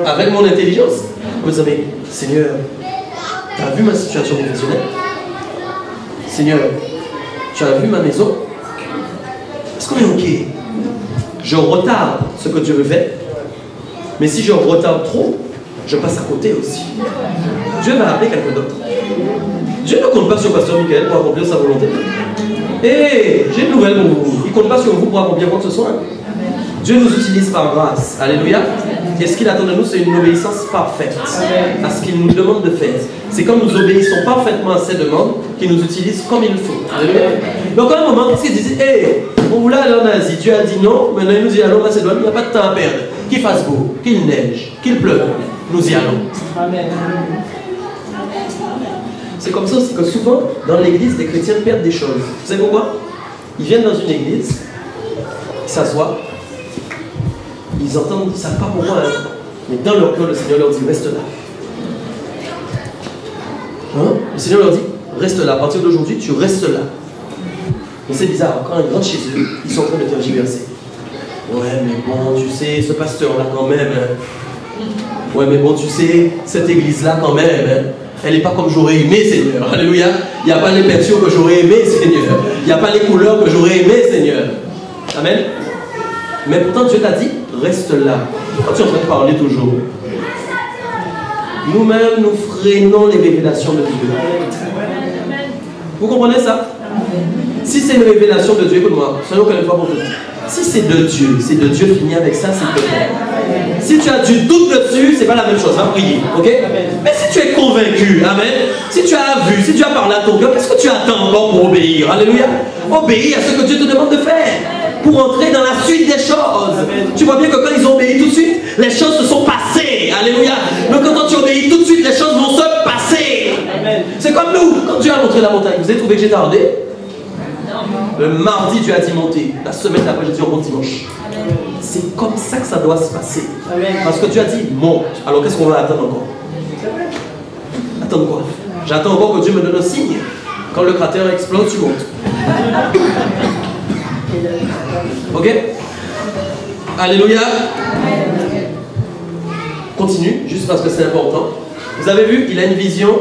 avec mon intelligence. Vous savez, Seigneur, tu as vu ma situation professionnelle? Seigneur, tu as vu ma maison? Est-ce qu'on est OK? Je retarde ce que Dieu veut faire, mais si je retarde trop, je passe à côté aussi. Dieu va appeler quelqu'un d'autre. Dieu ne compte pas sur Pasteur Michael pour accomplir sa volonté. Et j'ai une nouvelle pour vous. Il ne compte pas sur vous pour accomplir quoi que ce soit. Dieu nous utilise par grâce. Alléluia. Et ce qu'il attend de nous, c'est une obéissance parfaite à ce qu'il nous demande de faire. C'est quand nous obéissons parfaitement à ses demandes qu'il nous utilise comme il faut. Alléluia. Donc à un moment, qu'est-ce qu'il disait? Hey, on voulait aller en Asie. Dieu a dit non. Maintenant il nous dit allons en Macédoine. Il n'y a pas de temps à perdre. Qu'il fasse beau, qu'il neige, qu'il pleuve. Nous y allons. Amen. C'est comme ça aussi que souvent, dans l'église, les chrétiens perdent des choses. Vous savez pourquoi? Ils viennent dans une église, ils s'assoient, ils entendent, ils ne savent pas pourquoi, hein. Mais dans leur cœur, le Seigneur leur dit, reste là. Hein? Le Seigneur leur dit, reste là. À partir d'aujourd'hui, tu restes là. Mais c'est bizarre, quand ils rentrent chez eux, ils sont en train de tergiverser. Ouais, mais bon, tu sais, ce pasteur-là quand même. Hein. Ouais, mais bon, tu sais, cette église-là quand même. Hein. Elle n'est pas comme j'aurais aimé, Seigneur. Alléluia. Il n'y a pas les peintures que j'aurais aimé, Seigneur. Il n'y a pas les couleurs que j'aurais aimé, Seigneur. Amen. Mais pourtant, Dieu t'a dit, reste là. Quand tu es en train de parler toujours. Nous-mêmes, nous freinons les révélations de Dieu. Vous comprenez ça? Si c'est une révélation de Dieu, écoute-moi, soyons encore une fois pour tout. Si c'est de Dieu, finis avec ça, s'il te plaît. Si tu as du doute dessus, c'est pas la même chose, va prier, ok? Mais si tu es convaincu, amen, si tu as vu, si tu as parlé à ton cœur, qu'est-ce que tu attends encore pour obéir? Alléluia. Obéis à ce que Dieu te demande de faire, pour entrer dans la suite des choses. Amen. Tu vois bien que quand ils ont obéi tout de suite, les choses se sont passées, alléluia. Donc quand tu obéis tout de suite, les choses vont se passer. C'est comme nous, quand Dieu a montré la montagne, vous avez trouvé que j'ai tardé? Le mardi, Dieu a dit monter. La semaine d'après, j'ai dit on monte dimanche. C'est comme ça que ça doit se passer. Parce que Dieu a dit monte. Alors qu'est-ce qu'on va attendre encore? Attendre quoi? J'attends encore que Dieu me donne un signe. Quand le cratère explose, tu montes. Ok? Alléluia. Continue, juste parce que c'est important. Vous avez vu, il a une vision.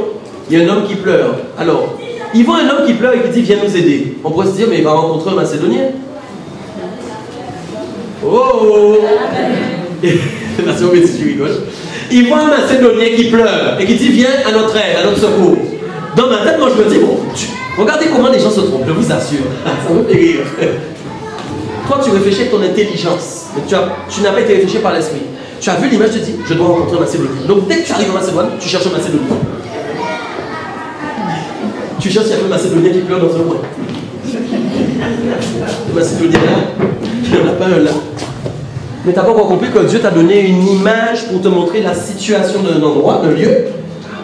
Il y a un homme qui pleure. Alors, il voit un homme qui pleure et qui dit viens nous aider. On pourrait se dire mais il va rencontrer un Macédonien. Oh! Merci beaucoup si tu rigoles. Il voit un Macédonien qui pleure et qui dit viens à notre aide, à notre secours. Dans ma tête, moi je me dis bon, regardez comment les gens se trompent, je vous assure. Ça me fait rire. Toi tu réfléchis avec ton intelligence, mais tu n'as pas été réfléchi par l'esprit. Tu as vu l'image, tu te dis je dois rencontrer un Macédonien. Donc dès que tu arrives en Macédoine, tu cherches un Macédonien. Tu cherches, il y a un Macédonien qui pleure dans un coin. Le Macédonien là, il n'y en a pas un là. Mais tu n'as pas encore compris que Dieu t'a donné une image pour te montrer la situation d'un endroit, d'un lieu,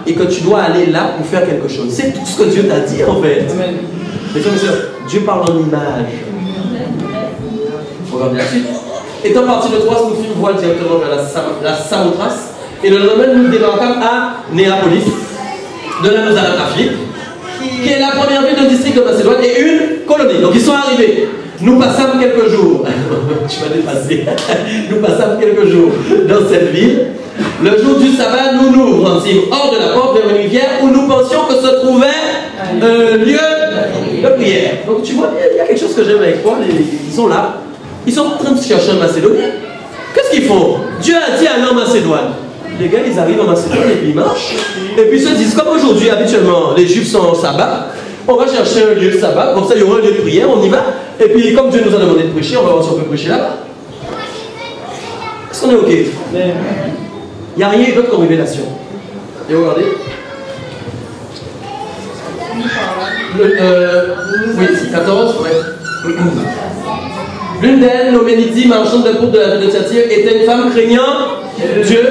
et que tu dois aller là pour faire quelque chose. C'est tout ce que Dieu t'a dit en fait. Amen. Mes frères et sœurs, Dieu parle en image. Regardez la suite. Étant parti de Troas, nous fîmes voile directement vers la Samothrace, et le lendemain nous débarquâmes à Néapolis. De là nous allâmes à Philippe, qui est la première ville d'un district de Macédoine et une colonie. Donc ils sont arrivés. Nous passâmes quelques jours. Tu vas dépasser. Nous passâmes quelques jours dans cette ville. Le jour du sabbat, nous nous rendîmes hors de la porte vers une rivière où nous pensions que se trouvait un lieu de prière. Donc tu vois, il y a quelque chose que j'aime avec toi. Ils sont là. Ils sont en train de chercher un Macédonien. Qu'est-ce qu'ils font? Dieu a dit aller en Macédoine. Les gars, ils arrivent en Macédoine et puis ils marchent. Et puis ils se disent, comme aujourd'hui, habituellement, les Juifs sont en sabbat, on va chercher un lieu de sabbat, comme ça il y aura un lieu de prière, on y va. Et puis comme Dieu nous a demandé de prêcher, on va voir si on peut prêcher là-bas. Est-ce qu'on est OK? Il n'y a rien d'autre comme révélation. Et regardez. Oui, 14, ouais. L'une d'elles, nommée Lydie, marchande de groupe de la ville de Thyatire, était une femme craignant Dieu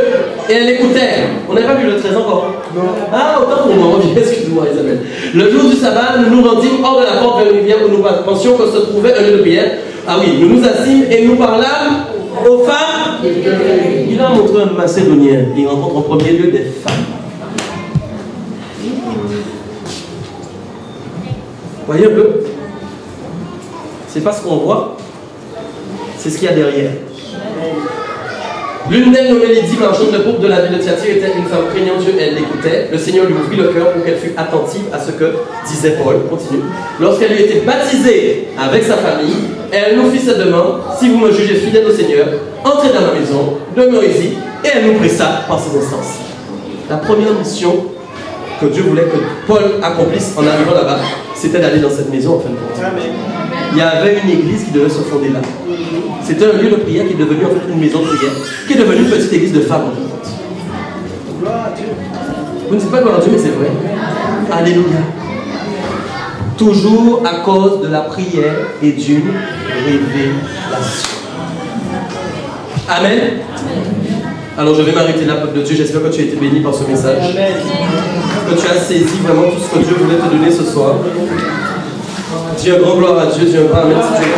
et elle écoutait. On n'avait pas vu le 13 encore? Non. Ah, autant pour moi, excuse-moi Isabelle. Le jour du sabbat, nous nous rendîmes hors de la porte vers une rivière où nous pensions que se trouvait un lieu de prière. Ah oui, nous nous assîmes et nous parlâmes aux femmes. Il a montré un Macédonien. Il rencontre en premier lieu des femmes. Voyez un peu? C'est pas ce qu'on voit, c'est ce qu'il y a derrière. L'une d'elles, nommée Lydie, marchande de groupe de la ville de Thyatire, était une femme craignant Dieu, elle l'écoutait. Le Seigneur lui ouvrit le cœur pour qu'elle fût attentive à ce que disait Paul. Continue. Lorsqu'elle eut été baptisée avec sa famille, elle nous fit cette demande: si vous me jugez fidèle au Seigneur, entrez dans ma maison, demeurez-y. Et elle nous pressa par ses instances. La première mission que Dieu voulait que Paul accomplisse en arrivant là-bas, c'était d'aller dans cette maison en fin de compte. Il y avait une église qui devait se fonder là. C'était un lieu de prière qui est devenu en fait une maison de prière, qui est devenue une petite église de femmes en fin de compte. Gloire à Dieu. Vous ne dites pas gloire à Dieu, mais c'est vrai. Alléluia. Toujours à cause de la prière et d'une révélation. Amen. Alors je vais m'arrêter là, peuple de Dieu. J'espère que tu as été béni par ce message. Amen. Que tu as saisi vraiment tout ce que Dieu voulait te donner ce soir. Dis un grand gloire à Dieu, dis un grand amen si tu es